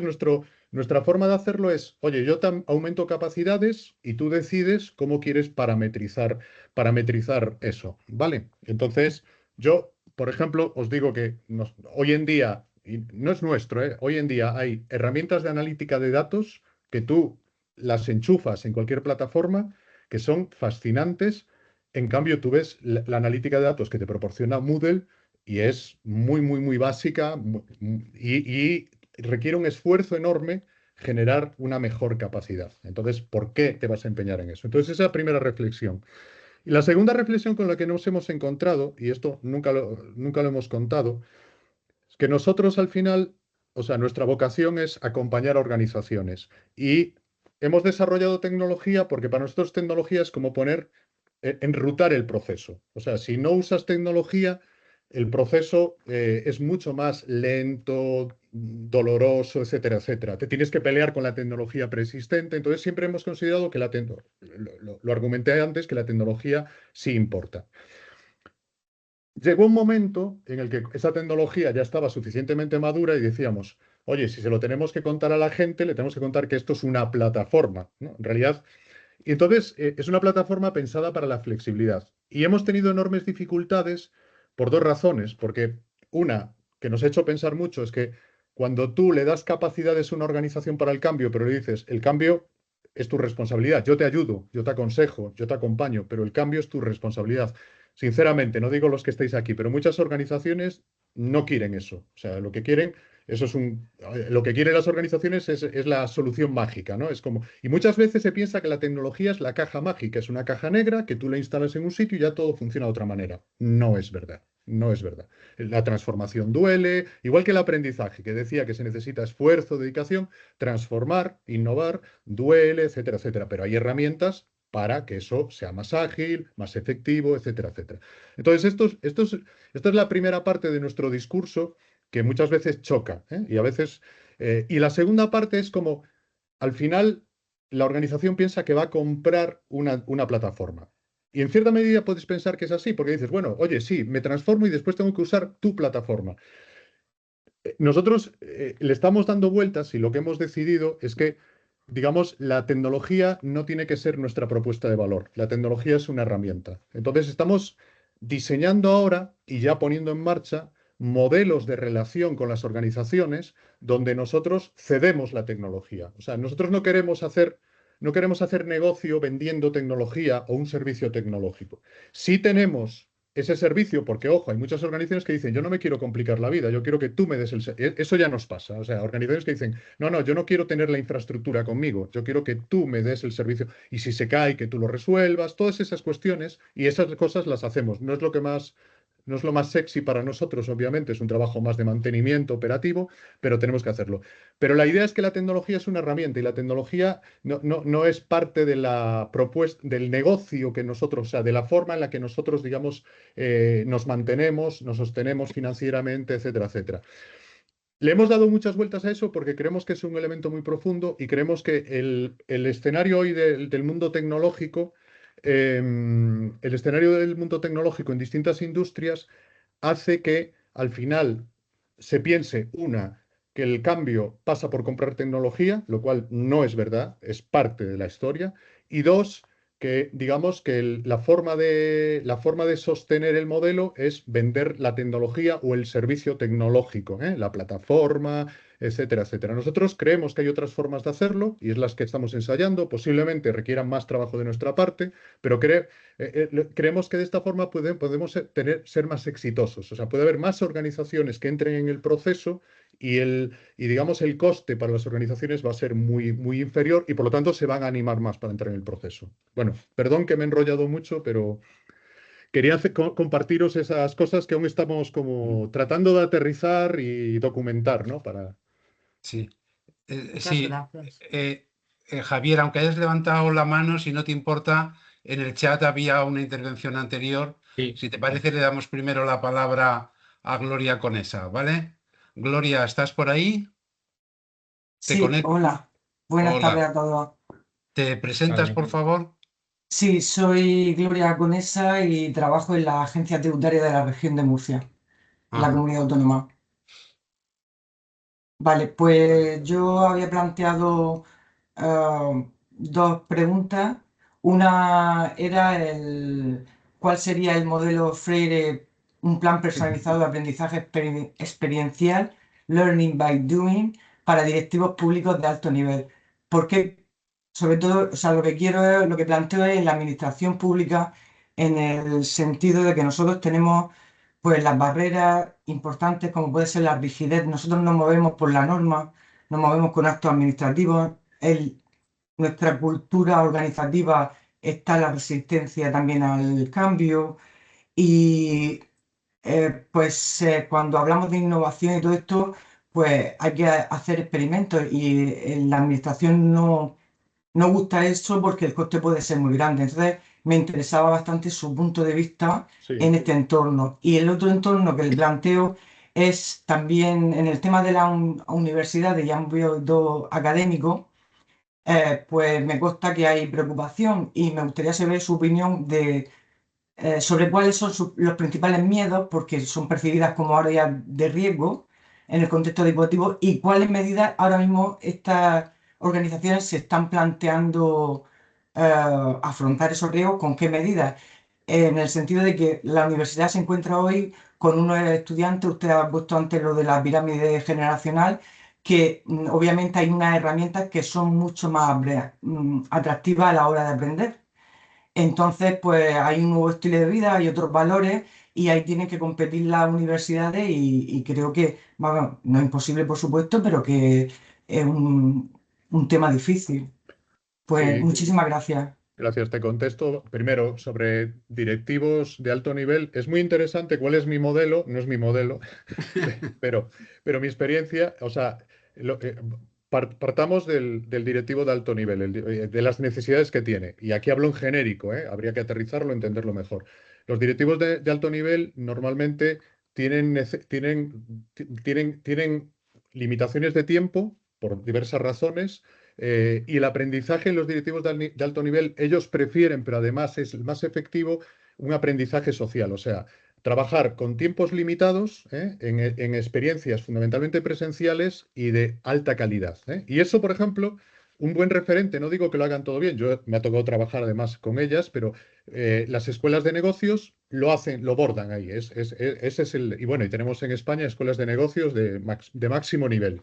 nuestra forma de hacerlo es, oye, yo aumento capacidades y tú decides cómo quieres parametrizar eso, ¿vale? Entonces, yo, por ejemplo, os digo que hoy en día, y no es nuestro, hoy en día hay herramientas de analítica de datos que tú las enchufas en cualquier plataforma que son fascinantes. En cambio, tú ves la analítica de datos que te proporciona Moodle y es muy, muy, muy básica y requiere un esfuerzo enorme generar una mejor capacidad. Entonces, ¿por qué te vas a empeñar en eso? Entonces, esa es la primera reflexión. Y la segunda reflexión con la que nos hemos encontrado, y esto nunca lo hemos contado, es que nosotros al final, o sea, nuestra vocación es acompañar a organizaciones y hemos desarrollado tecnología porque para nosotros tecnología es como enrutar el proceso. O sea, si no usas tecnología, el proceso es mucho más lento, doloroso, etcétera, etcétera. Te tienes que pelear con la tecnología preexistente. Entonces siempre hemos considerado que lo argumenté antes, que la tecnología sí importa. Llegó un momento en el que esa tecnología ya estaba suficientemente madura y decíamos, oye, si se lo tenemos que contar a la gente, le tenemos que contar que esto es una plataforma, ¿no? En realidad, y entonces es una plataforma pensada para la flexibilidad. Y hemos tenido enormes dificultades por dos razones, porque una que nos ha hecho pensar mucho es que cuando tú le das capacidades a una organización para el cambio, pero le dices, el cambio es tu responsabilidad, yo te ayudo, yo te aconsejo, yo te acompaño, pero el cambio es tu responsabilidad. Sinceramente, no digo los que estáis aquí, pero muchas organizaciones no quieren eso. O sea, lo que quieren, lo que quieren las organizaciones es la solución mágica, ¿no? Es como, y muchas veces se piensa que la tecnología es la caja mágica, es una caja negra que tú la instalas en un sitio y ya todo funciona de otra manera. No es verdad. No es verdad. La transformación duele, igual que el aprendizaje, que decía que se necesita esfuerzo, dedicación, transformar, innovar, duele, etcétera, etcétera. Pero hay herramientas para que eso sea más ágil, más efectivo, etcétera, etcétera. Entonces, esta es la primera parte de nuestro discurso que muchas veces choca, ¿eh? Y a veces, y la segunda parte es como, al final, la organización piensa que va a comprar una plataforma. Y en cierta medida puedes pensar que es así, porque dices, bueno, oye, sí, me transformo y después tengo que usar tu plataforma. Nosotros le estamos dando vueltas y lo que hemos decidido es que, digamos, la tecnología no tiene que ser nuestra propuesta de valor. La tecnología es una herramienta. Entonces estamos diseñando ahora y ya poniendo en marcha modelos de relación con las organizaciones donde nosotros cedemos la tecnología. O sea, nosotros no queremos hacer negocio vendiendo tecnología o un servicio tecnológico. Sí tenemos ese servicio, porque ojo, hay muchas organizaciones que dicen, yo no me quiero complicar la vida, yo quiero que tú me des el servicio. Eso ya nos pasa. O sea, organizaciones que dicen, no, no, yo no quiero tener la infraestructura conmigo, yo quiero que tú me des el servicio y si se cae, que tú lo resuelvas, todas esas cuestiones y esas cosas las hacemos. No es lo más sexy para nosotros, obviamente, es un trabajo más de mantenimiento operativo, pero tenemos que hacerlo. Pero la idea es que la tecnología es una herramienta y la tecnología no es parte de la propuesta, del negocio que nosotros, o sea, de la forma en la que nosotros, digamos, nos mantenemos, nos sostenemos financieramente, etcétera, etcétera. Le hemos dado muchas vueltas a eso porque creemos que es un elemento muy profundo y creemos que el escenario hoy del mundo tecnológico, el escenario del mundo tecnológico en distintas industrias hace que al final se piense, que el cambio pasa por comprar tecnología, lo cual no es verdad, es parte de la historia, y dos, que digamos que la forma de sostener el modelo es vender la tecnología o el servicio tecnológico, ¿eh? La plataforma, etcétera, etcétera. Nosotros creemos que hay otras formas de hacerlo y es las que estamos ensayando, posiblemente requieran más trabajo de nuestra parte, pero creemos que de esta forma podemos ser más exitosos. O sea, puede haber más organizaciones que entren en el proceso y digamos el coste para las organizaciones va a ser muy, muy inferior y por lo tanto se van a animar más para entrar en el proceso. Bueno, perdón que me he enrollado mucho, pero quería compartiros esas cosas que aún estamos como tratando de aterrizar y documentar, ¿no? Sí, Muchas sí. gracias. Javier, aunque hayas levantado la mano, si no te importa, en el chat había una intervención anterior. Sí. Si te parece, le damos primero la palabra a Gloria Conesa, ¿vale? Gloria, ¿estás por ahí? Sí, hola. Buenas Hola. tardes a todos. ¿Te presentas, Vale. por favor? Sí, soy Gloria Conesa y trabajo en la Agencia Tributaria de la Región de Murcia, en la Ajá. comunidad autónoma. Vale, pues yo había planteado dos preguntas. Una era cuál sería el modelo Freire, un plan personalizado de aprendizaje experiencial, Learning by Doing, para directivos públicos de alto nivel. Porque, sobre todo, o sea, lo que planteo es la administración pública en el sentido de que nosotros tenemos pues las barreras importantes como puede ser la rigidez. Nosotros nos movemos por la norma, nos movemos con actos administrativos, nuestra cultura organizativa está la resistencia también al cambio y cuando hablamos de innovación y todo esto, pues hay que hacer experimentos y en la administración no gusta eso porque el coste puede ser muy grande. Entonces me interesaba bastante su punto de vista Sí, en este entorno. Y el otro entorno que le planteo es también en el tema de la universidad y ámbito académico, pues me consta que hay preocupación y me gustaría saber su opinión sobre cuáles son los principales miedos, porque son percibidas como áreas de riesgo en el contexto deportivo, y cuáles medidas ahora mismo estas organizaciones se están planteando afrontar esos riesgos, con qué medidas. En el sentido de que la universidad se encuentra hoy con unos estudiantes, usted ha puesto antes lo de la pirámide generacional, que obviamente hay unas herramientas que son mucho más atractivas a la hora de aprender. Entonces, pues hay un nuevo estilo de vida, hay otros valores y ahí tienen que competir las universidades y creo que, bueno, no es imposible por supuesto, pero que es un tema difícil. Pues sí, muchísimas gracias. gracias. Te contesto primero sobre directivos de alto nivel. Es muy interesante cuál es mi modelo, no es mi modelo, pero, pero mi experiencia, o sea, partamos del directivo de alto nivel, de las necesidades que tiene. Y aquí hablo en genérico, ¿eh? Habría que aterrizarlo, entenderlo mejor. Los directivos de alto nivel normalmente tienen limitaciones de tiempo por diversas razones. Y el aprendizaje en los directivos de alto nivel, ellos prefieren, pero además es el más efectivo, un aprendizaje social. O sea, trabajar con tiempos limitados, en experiencias fundamentalmente presenciales y de alta calidad. Y eso, por ejemplo, un buen referente, no digo que lo hagan todo bien, yo me ha tocado trabajar además con ellas, pero las escuelas de negocios lo hacen, lo bordan ahí. Ese es y bueno, y tenemos en España escuelas de negocios de máximo nivel.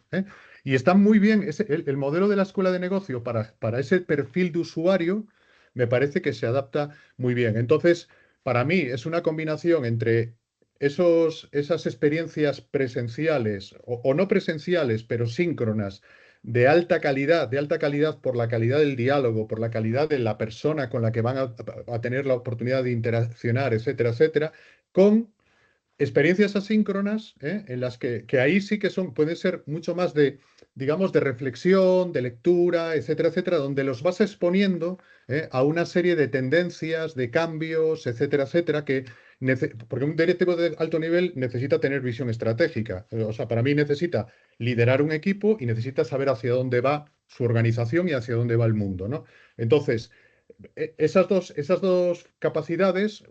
Y está muy bien, el modelo de la escuela de negocio para ese perfil de usuario me parece que se adapta muy bien. Entonces, para mí es una combinación entre esas experiencias presenciales o no presenciales, pero síncronas, de alta calidad por la calidad del diálogo, por la calidad de la persona con la que van a tener la oportunidad de interaccionar, etcétera, etcétera, con experiencias asíncronas, en las que ahí sí que pueden ser mucho más de, digamos, de reflexión, de lectura, etcétera, etcétera, donde los vas exponiendo, a una serie de tendencias, de cambios, etcétera, etcétera, porque un directivo de alto nivel necesita tener visión estratégica. O sea, para mí necesita liderar un equipo y necesita saber hacia dónde va su organización y hacia dónde va el mundo, ¿no? Entonces, esas dos capacidades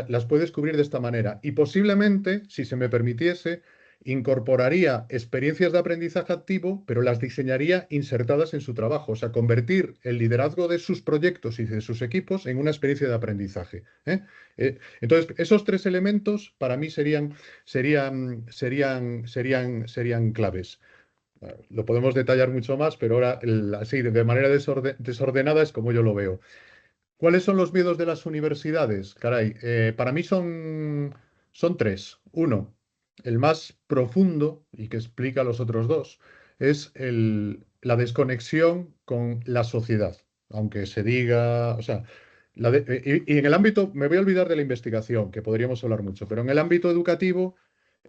las puedes cubrir de esta manera. Y posiblemente, si se me permitiese, incorporaría experiencias de aprendizaje activo, pero las diseñaría insertadas en su trabajo. O sea, convertir el liderazgo de sus proyectos y de sus equipos en una experiencia de aprendizaje. Entonces, esos tres elementos para mí serían claves. Lo podemos detallar mucho más, pero ahora, así, de manera desordenada, es como yo lo veo. ¿Cuáles son los miedos de las universidades? Caray, para mí son tres. Uno, el más profundo y que explica los otros dos, es la desconexión con la sociedad. Aunque se diga, o sea, y en el ámbito, me voy a olvidar de la investigación, que podríamos hablar mucho, pero en el ámbito educativo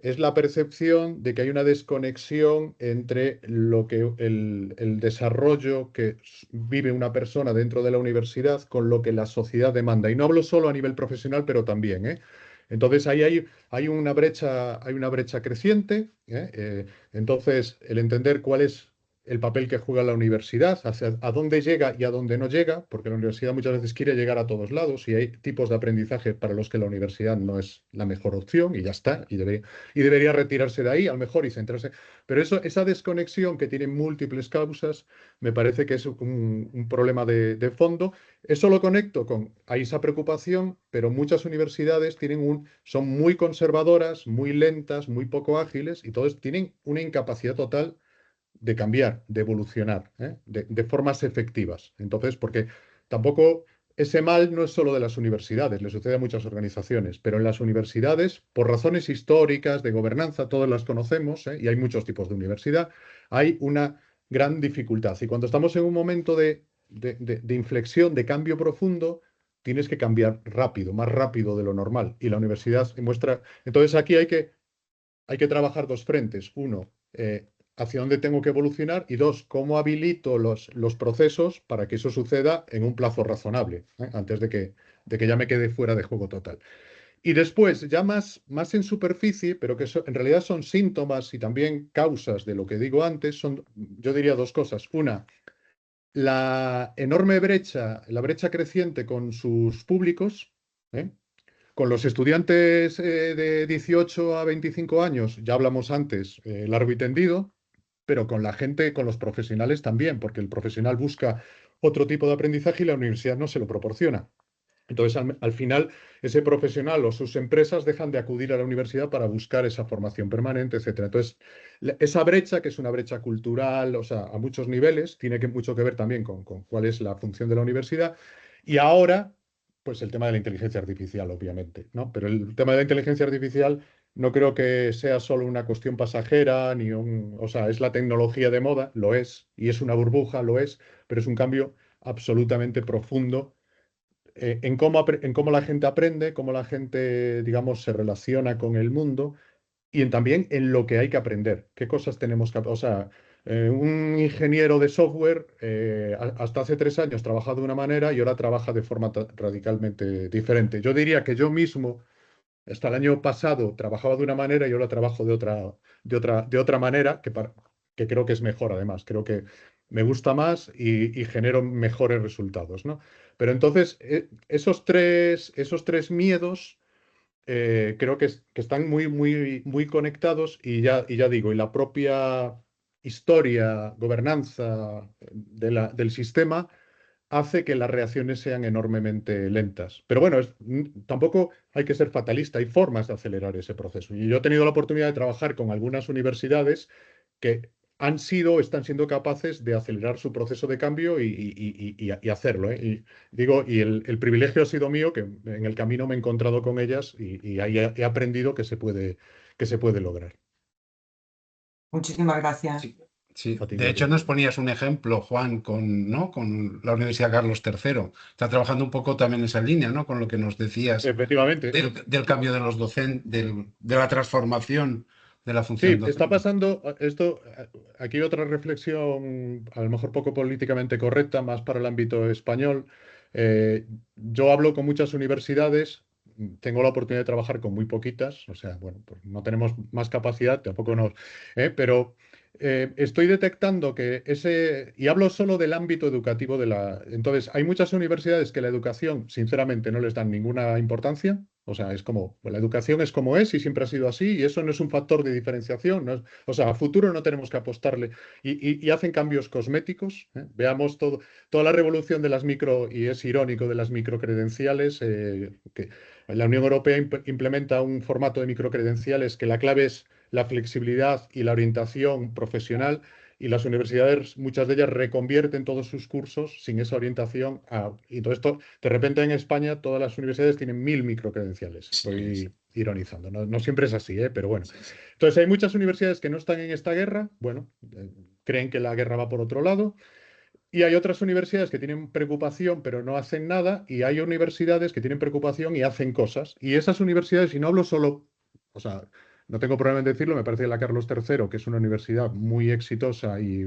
es la percepción de que hay una desconexión entre el desarrollo que vive una persona dentro de la universidad con lo que la sociedad demanda. Y no hablo solo a nivel profesional, pero también, ¿eh? Entonces ahí hay una brecha creciente, ¿eh? Entonces, el entender cuál es el papel que juega la universidad, hacia a dónde llega y a dónde no llega, porque la universidad muchas veces quiere llegar a todos lados y hay tipos de aprendizaje para los que la universidad no es la mejor opción y ya está, y debería retirarse de ahí, a lo mejor, y centrarse. Pero esa desconexión que tiene múltiples causas, me parece que es un problema de fondo. Eso lo conecto hay esa preocupación, pero muchas universidades son muy conservadoras, muy lentas, muy poco ágiles, y todos tienen una incapacidad total de cambiar, de evolucionar, de formas efectivas. Entonces, porque tampoco ese mal no es solo de las universidades, le sucede a muchas organizaciones, pero en las universidades, por razones históricas, de gobernanza, todas las conocemos, y hay muchos tipos de universidad, hay una gran dificultad. Y cuando estamos en un momento de inflexión, de cambio profundo, tienes que cambiar rápido, más rápido de lo normal. Y la universidad muestra... Entonces aquí hay que trabajar dos frentes. Uno, hacia dónde tengo que evolucionar y dos, cómo habilito los procesos para que eso suceda en un plazo razonable, antes de que ya me quede fuera de juego total. Y después, ya más en superficie, pero que en realidad son síntomas y también causas de lo que digo antes, son, yo diría dos cosas. Una, la enorme brecha, la brecha creciente con sus públicos, ¿eh? Con los estudiantes de 18 a 25 años, ya hablamos antes, largo y tendido, pero con la gente, con los profesionales también, porque el profesional busca otro tipo de aprendizaje y la universidad no se lo proporciona. Entonces, al final, ese profesional o sus empresas dejan de acudir a la universidad para buscar esa formación permanente, etcétera. Entonces, esa brecha, que es una brecha cultural, o sea, a muchos niveles, tiene mucho que ver también con cuál es la función de la universidad. Y ahora, pues el tema de la inteligencia artificial, obviamente, ¿no? Pero el tema de la inteligencia artificial no creo que sea solo una cuestión pasajera, o sea, es la tecnología de moda, lo es, y es una burbuja, lo es, pero es un cambio absolutamente profundo en cómo la gente aprende, cómo la gente, digamos, se relaciona con el mundo y también en lo que hay que aprender, qué cosas tenemos que... O sea, un ingeniero de software hasta hace 3 años trabajaba de una manera y ahora trabaja de forma radicalmente diferente. Yo diría que yo mismo, hasta el año pasado, trabajaba de una manera y ahora trabajo de otra manera, que creo que es mejor además. Creo que me gusta más y genero mejores resultados, ¿no? Pero entonces, esos tres miedos creo que están muy conectados y ya digo, y la propia historia, gobernanza del sistema hace que las reacciones sean enormemente lentas. Pero bueno, tampoco hay que ser fatalista, hay formas de acelerar ese proceso. Y yo he tenido la oportunidad de trabajar con algunas universidades que están siendo capaces de acelerar su proceso de cambio y hacerlo, ¿eh? Y digo, el privilegio ha sido mío, que en el camino me he encontrado con ellas y ahí he aprendido que se puede lograr. Muchísimas gracias. Sí, sí. A ti, De hecho, Gabriel. nos ponías un ejemplo, Juan, ¿no? Con la Universidad Carlos III. Está trabajando un poco también en esa línea, ¿no? Con lo que nos decías Efectivamente. del cambio de los docentes, de la transformación de la función Sí, está docente. pasando esto. Aquí otra reflexión, a lo mejor poco políticamente correcta, más para el ámbito español. Yo hablo con muchas universidades, tengo la oportunidad de trabajar con muy poquitas, o sea, bueno, pues no tenemos más capacidad, tampoco nos, pero estoy detectando que y hablo solo del ámbito educativo entonces, hay muchas universidades que la educación, sinceramente, no les dan ninguna importancia. O sea, es como, pues la educación es como es y siempre ha sido así y eso no es un factor de diferenciación. O sea, a futuro no tenemos que apostarle y hacen cambios cosméticos. Veamos toda la revolución de las y es irónico, de las microcredenciales, que la Unión Europea implementa un formato de microcredenciales que la clave es la flexibilidad y la orientación profesional y las universidades, muchas de ellas reconvierten todos sus cursos sin esa orientación. Y todo esto, de repente en España, todas las universidades tienen 1000 microcredenciales. Sí, Estoy ironizando, no siempre es así, pero bueno. sí, sí. Entonces, hay muchas universidades que no están en esta guerra, bueno, creen que la guerra va por otro lado. Y hay otras universidades que tienen preocupación pero no hacen nada, y hay universidades que tienen preocupación y hacen cosas. Y esas universidades, y no hablo solo, o sea, no tengo problema en decirlo, me parece que la Carlos III, que es una universidad muy exitosa, y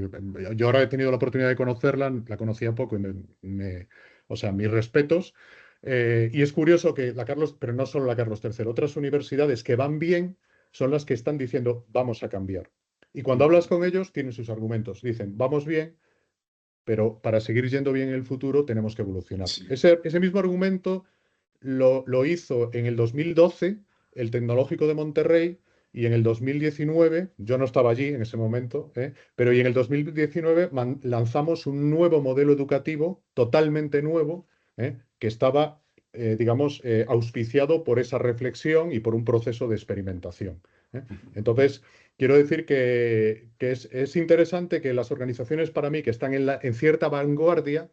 yo ahora he tenido la oportunidad de conocerla, la conocía poco, y o sea, mis respetos. Y es curioso que pero no solo la Carlos III, otras universidades que van bien son las que están diciendo, vamos a cambiar. Y cuando hablas con ellos, tienen sus argumentos. Dicen, vamos bien, pero para seguir yendo bien en el futuro tenemos que evolucionar. Sí. Ese mismo argumento lo hizo en el 2012 el Tecnológico de Monterrey y en el 2019, yo no estaba allí en ese momento, pero y en el 2019 lanzamos un nuevo modelo educativo, totalmente nuevo, que estaba, digamos, auspiciado por esa reflexión y por un proceso de experimentación. Entonces, quiero decir que es interesante que las organizaciones para mí que están en cierta vanguardia,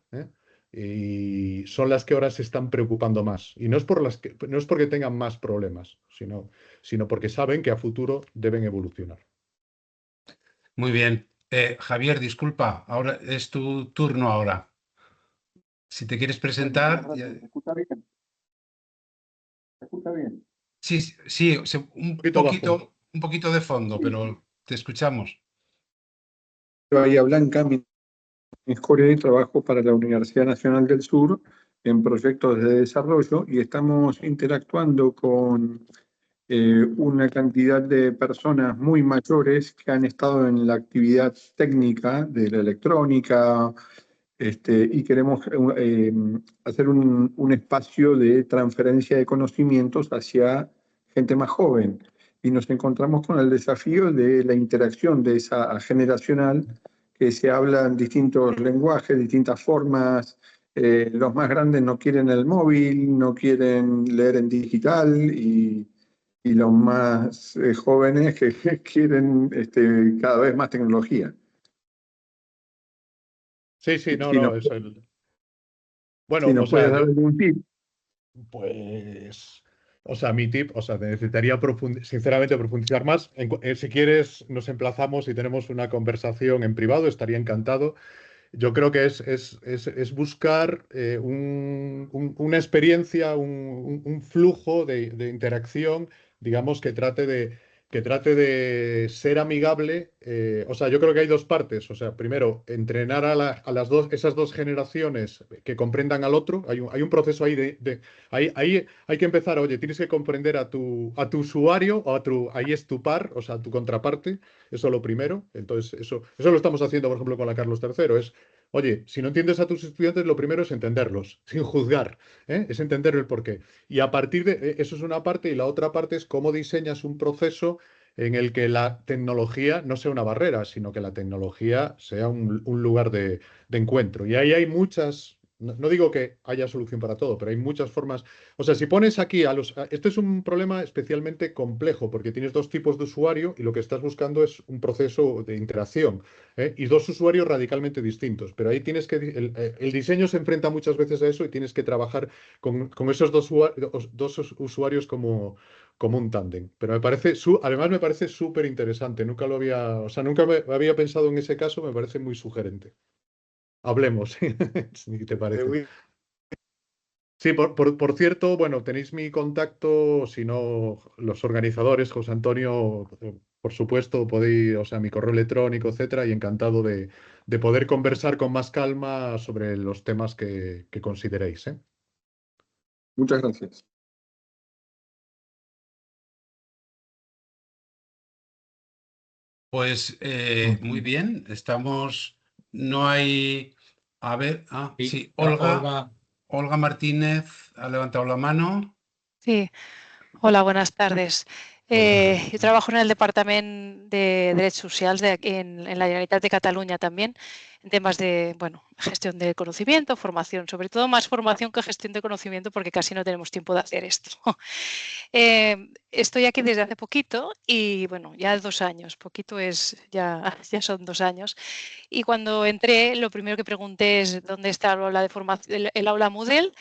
y son las que ahora se están preocupando más. Y no es no es porque tengan más problemas, sino porque saben que a futuro deben evolucionar. Muy bien. Javier, disculpa, ahora es tu turno ahora. Si te quieres presentar. Bueno, ¿me escucha bien? ¿Me escucha bien? Sí, sí, un Poquito bajo. poquito de fondo, pero te escuchamos. Bahía Blanca, mi escoria y trabajo para la Universidad Nacional del Sur en proyectos de desarrollo y estamos interactuando con una cantidad de personas muy mayores que han estado en la actividad técnica de la electrónica, y queremos hacer un espacio de transferencia de conocimientos hacia gente más joven. Y nos encontramos con el desafío de la interacción de esa generacional, que se hablan distintos lenguajes, distintas formas. Los más grandes no quieren el móvil, no quieren leer en digital, y los más jóvenes que quieren cada vez más tecnología. Sí, sí, Si no, nos, es el... Bueno, si o nos puedes sea, dar algún tip. pues, o sea, mi tip, o sea, necesitaría sinceramente profundizar más. Si quieres, nos emplazamos y tenemos una conversación en privado, estaría encantado. Yo creo que es buscar una experiencia, un flujo de interacción, digamos, que trate de ser amigable. O sea, yo creo que hay dos partes. O sea, primero, entrenar a esas dos generaciones que comprendan al otro. Hay un proceso ahí ahí hay que empezar, oye, tienes que comprender a tu usuario, ahí es tu par, o sea, tu contraparte. Eso es lo primero. Entonces, eso lo estamos haciendo, por ejemplo, con la Carlos III. Oye, si no entiendes a tus estudiantes, lo primero es entenderlos, sin juzgar, ¿eh? Es entender el porqué. Y a partir de eso es una parte, y la otra parte es cómo diseñas un proceso en el que la tecnología no sea una barrera, sino que la tecnología sea un lugar de encuentro. Y ahí hay muchas, no digo que haya solución para todo, pero hay muchas formas. O sea, si pones aquí esto es un problema especialmente complejo, porque tienes dos tipos de usuario y lo que estás buscando es un proceso de interacción. Y dos usuarios radicalmente distintos. Pero ahí tienes que, el diseño se enfrenta muchas veces a eso y tienes que trabajar con esos dos usuarios como un tándem. Pero además me parece súper interesante. Nunca lo había, o sea, nunca me había pensado en ese caso, me parece muy sugerente. Hablemos, si te parece. Sí, por cierto, bueno, tenéis mi contacto, si no, los organizadores, José Antonio, por supuesto, podéis, o sea, mi correo electrónico, etcétera, y encantado de poder conversar con más calma sobre los temas que consideréis, ¿eh? Muchas gracias. Pues muy bien, no hay, a ver, sí, Olga Martínez ha levantado la mano. Sí, hola, buenas tardes. Yo trabajo en el Departamento de Derechos Socials en la Generalitat de Cataluña también, en temas de gestión de conocimiento, formación, sobre todo más formación que gestión de conocimiento, porque casi no tenemos tiempo de hacer esto. Estoy aquí desde hace poquito y ya 2 años, poquito ya son 2 años. Y cuando entré, lo primero que pregunté es dónde está el aula de formación, el aula Moodle,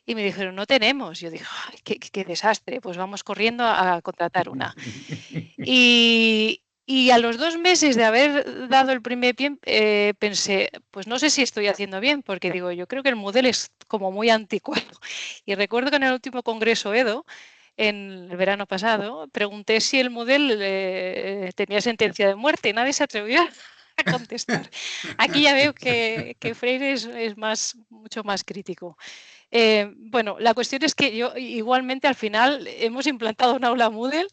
y me dijeron, no tenemos. Yo dije, ay, qué desastre, pues vamos corriendo a contratar una. Y a los 2 meses de haber dado el primer pie, pensé, pues no sé si estoy haciendo bien, porque digo, yo creo que el Moodle es como muy anticuado. Y recuerdo que en el último congreso EDO, en el verano pasado, pregunté si el Moodle tenía sentencia de muerte y nadie se atrevió a contestar. Aquí ya veo que Freire es mucho más crítico. La cuestión es que yo igualmente al final hemos implantado un aula Moodle.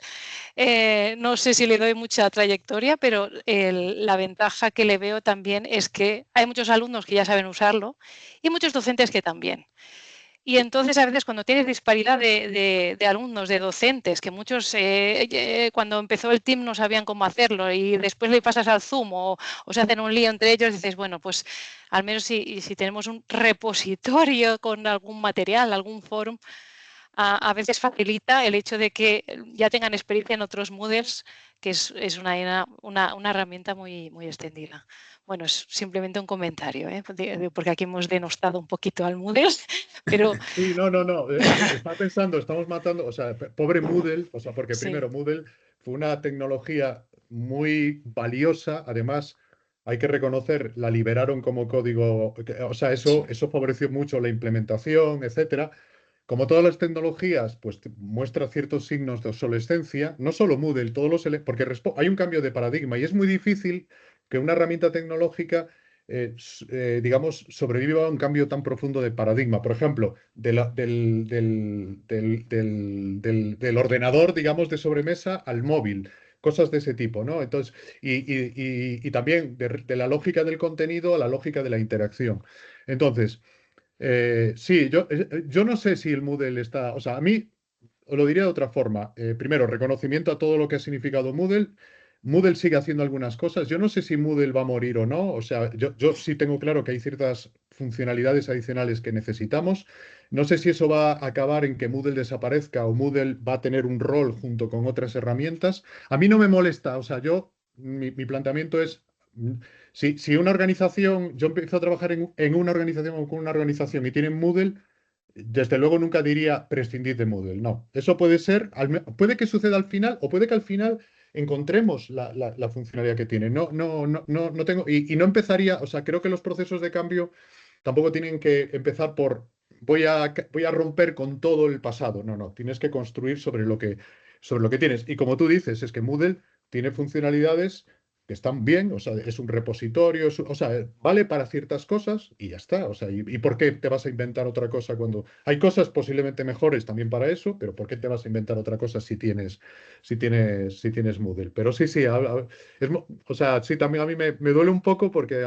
No sé si le doy mucha trayectoria, pero la ventaja que le veo también es que hay muchos alumnos que ya saben usarlo y muchos docentes que también. Y entonces a veces cuando tienes disparidad de alumnos, de docentes, que muchos cuando empezó el team no sabían cómo hacerlo y después le pasas al Zoom o se hacen un lío entre ellos, dices, bueno, pues al menos si tenemos un repositorio con algún material, algún foro, a veces facilita el hecho de que ya tengan experiencia en otros Moodles, que es una herramienta muy, muy extendida. Bueno, es simplemente un comentario, porque aquí hemos denostado un poquito al Moodle, pero... Sí, no. Estaba pensando, estamos matando, o sea, pobre Moodle, o sea, porque Sí. primero Moodle fue una tecnología muy valiosa, además hay que reconocer, la liberaron como código, o sea, eso favoreció mucho la implementación, etcétera. Como todas las tecnologías, pues muestra ciertos signos de obsolescencia, no solo Moodle, porque hay un cambio de paradigma y es muy difícil que una herramienta tecnológica, digamos, sobreviva a un cambio tan profundo de paradigma. Por ejemplo, del ordenador, digamos, de sobremesa al móvil, cosas de ese tipo, ¿no? Entonces, y también de la lógica del contenido a la lógica de la interacción. Entonces, sí, yo no sé si el Moodle está, o sea, a mí os lo diría de otra forma. Primero, reconocimiento a todo lo que ha significado Moodle. Moodle sigue haciendo algunas cosas. Yo no sé si Moodle va a morir o no. O sea, yo sí tengo claro que hay ciertas funcionalidades adicionales que necesitamos. No sé si eso va a acabar en que Moodle desaparezca o Moodle va a tener un rol junto con otras herramientas. A mí no me molesta. O sea, mi planteamiento es, si una organización, yo empiezo a trabajar en una organización o con una organización y tienen Moodle, desde luego nunca diría prescindir de Moodle. No, eso puede ser, puede que suceda al final o puede que al final encontremos la funcionalidad que tiene. No tengo, y no empezaría, o sea, creo que los procesos de cambio tampoco tienen que empezar por voy a romper con todo el pasado. No, tienes que construir sobre lo que tienes. Y como tú dices, es que Moodle tiene funcionalidades que están bien, o sea, es un repositorio, o sea, vale para ciertas cosas y ya está. O sea, ¿y por qué te vas a inventar otra cosa cuando hay cosas posiblemente mejores también para eso? Pero ¿por qué te vas a inventar otra cosa si tienes Moodle? Pero sí, o sea, sí, también a mí me duele un poco porque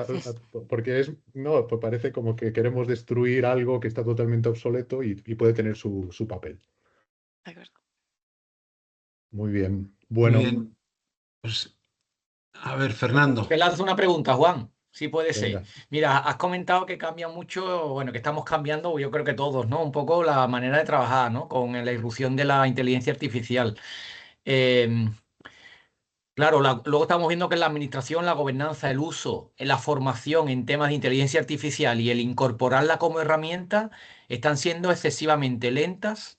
no, pues parece como que queremos destruir algo que está totalmente obsoleto y puede tener su papel. De acuerdo. Muy bien. Muy Bueno, bien. Pues, a ver, Fernando. Te lanzo una pregunta, Juan, si puede ser. venga. Mira, has comentado que cambia mucho, bueno, que estamos cambiando, yo creo que todos, ¿no? Un poco la manera de trabajar, ¿no? Con la irrupción de la inteligencia artificial. Eh, Claro, luego estamos viendo que en la administración, la gobernanza, el uso, en la formación en temas de inteligencia artificial y el incorporarla como herramienta están siendo excesivamente lentas,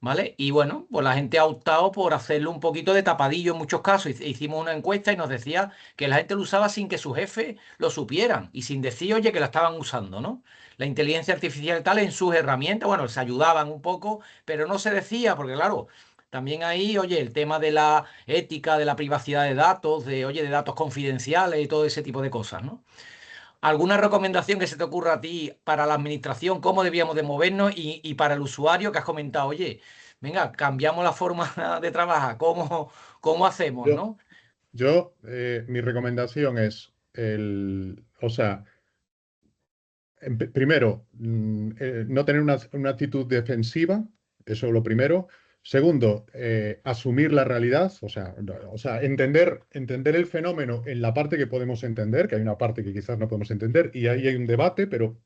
¿vale? Y bueno, pues la gente ha optado por hacerlo un poquito de tapadillo en muchos casos. Hicimos una encuesta y nos decía que la gente lo usaba sin que sus jefes lo supieran y sin decir, oye, que la estaban usando, ¿no? La inteligencia artificial tal en sus herramientas, bueno, se ayudaban un poco, pero no se decía, porque claro, también ahí, oye, el tema de la ética, de la privacidad de datos, de datos confidenciales y todo ese tipo de cosas, ¿no? ¿Alguna recomendación que se te ocurra a ti para la administración, cómo debíamos de movernos y para el usuario que has comentado, oye, venga, cambiamos la forma de trabajar, ¿cómo hacemos, Yo, no? mi recomendación es o sea, primero, no tener una actitud defensiva, eso es lo primero. Segundo, asumir la realidad, o sea, entender el fenómeno en la parte que podemos entender, que hay una parte que quizás no podemos entender, y ahí hay un debate, pero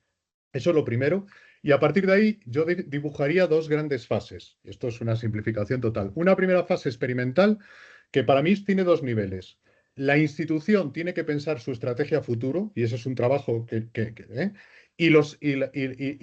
eso es lo primero. Y a partir de ahí, yo dibujaría dos grandes fases. Esto es una simplificación total. Una primera fase experimental, que para mí tiene dos niveles. La institución tiene que pensar su estrategia a futuro, y ese es un trabajo y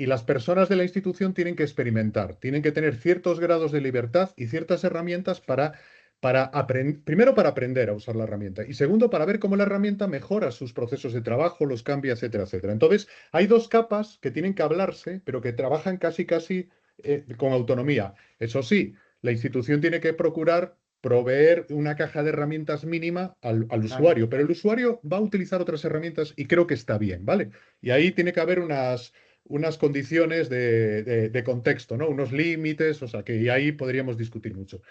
las personas de la institución tienen que experimentar, tienen que tener ciertos grados de libertad y ciertas herramientas primero para aprender a usar la herramienta y segundo para ver cómo la herramienta mejora sus procesos de trabajo, los cambia, etcétera, etcétera. Entonces, hay dos capas que tienen que hablarse, pero que trabajan casi con autonomía. Eso sí, la institución tiene que procurar proveer una caja de herramientas mínima al usuario, pero el usuario va a utilizar otras herramientas y creo que está bien, ¿vale? Y ahí tiene que haber unas condiciones de contexto, ¿no? Unos límites, o sea, que y ahí podríamos discutir mucho.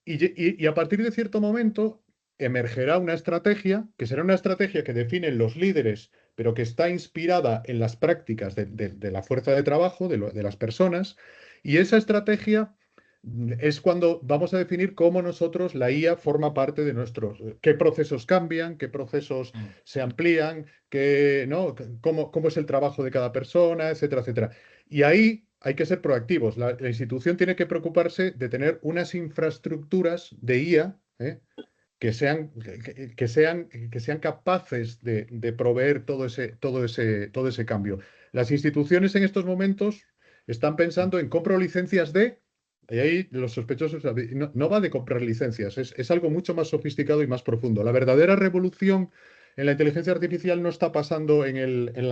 Y a partir de cierto momento emergerá una estrategia, que será una estrategia que definen los líderes, pero que está inspirada en las prácticas de la fuerza de trabajo, de las personas, y esa estrategia es cuando vamos a definir cómo nosotros, la IA, forma parte de qué procesos cambian, qué procesos se amplían, ¿no? Cómo es el trabajo de cada persona, etcétera, etcétera. Y ahí hay que ser proactivos. La institución tiene que preocuparse de tener unas infraestructuras de IA, que sean capaces de proveer todo ese cambio. Las instituciones en estos momentos están pensando en compro licencias y ahí los sospechosos, no va de comprar licencias, es algo mucho más sofisticado y más profundo. La verdadera revolución en la inteligencia artificial no está pasando en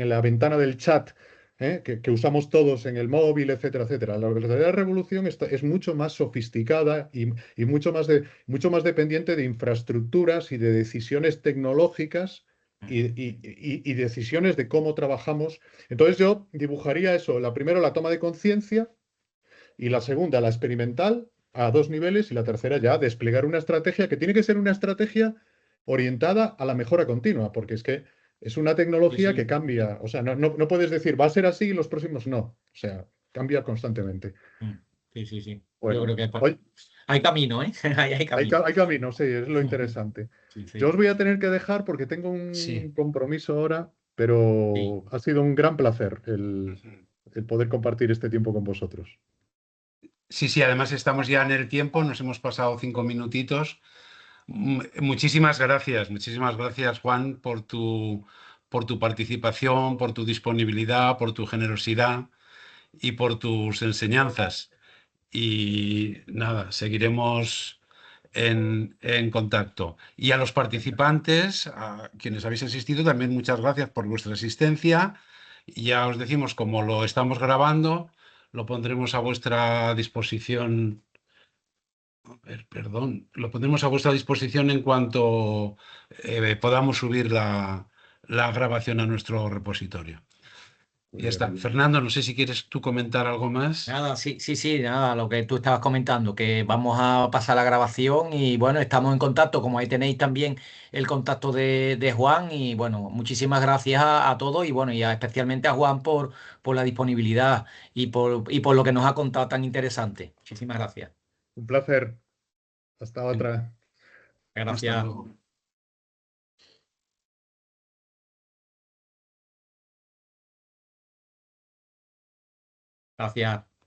la ventana del chat, que usamos todos en el móvil, etcétera, etcétera. La verdadera revolución es mucho más sofisticada y mucho más dependiente de infraestructuras y de decisiones tecnológicas y decisiones de cómo trabajamos. Entonces yo dibujaría eso, la primera, la toma de conciencia, y la segunda, la experimental, a 2 niveles, y la tercera ya desplegar una estrategia que tiene que ser una estrategia orientada a la mejora continua, porque es que es una tecnología que cambia. O sea, no puedes decir, va a ser así y los próximos no. O sea, cambia constantemente. Sí. Bueno, Yo creo que hay camino, ¿eh? Hay camino. Hay camino, sí, es lo interesante. Sí. Yo os voy a tener que dejar porque tengo un compromiso ahora, pero ha sido un gran placer el poder compartir este tiempo con vosotros. Sí, además estamos ya en el tiempo, nos hemos pasado 5 minutitos. Muchísimas gracias, Juan, por tu participación, por tu disponibilidad, por tu generosidad y por tus enseñanzas. Y nada, seguiremos en contacto. Y a los participantes, a quienes habéis asistido, también muchas gracias por vuestra asistencia. Ya os decimos, como lo estamos grabando, lo pondremos a vuestra disposición. Perdón, lo pondremos a vuestra disposición en cuanto podamos subir la grabación a nuestro repositorio. Ya está. Fernando, no sé si quieres tú comentar algo más. Nada, sí, nada, lo que tú estabas comentando, que vamos a pasar la grabación y bueno, estamos en contacto, como ahí tenéis también el contacto de Juan y bueno, muchísimas gracias a todos y bueno, especialmente a Juan por la disponibilidad y por lo que nos ha contado tan interesante. Muchísimas gracias. Un placer. Hasta otra. Hasta Gracias. luego. Gracias.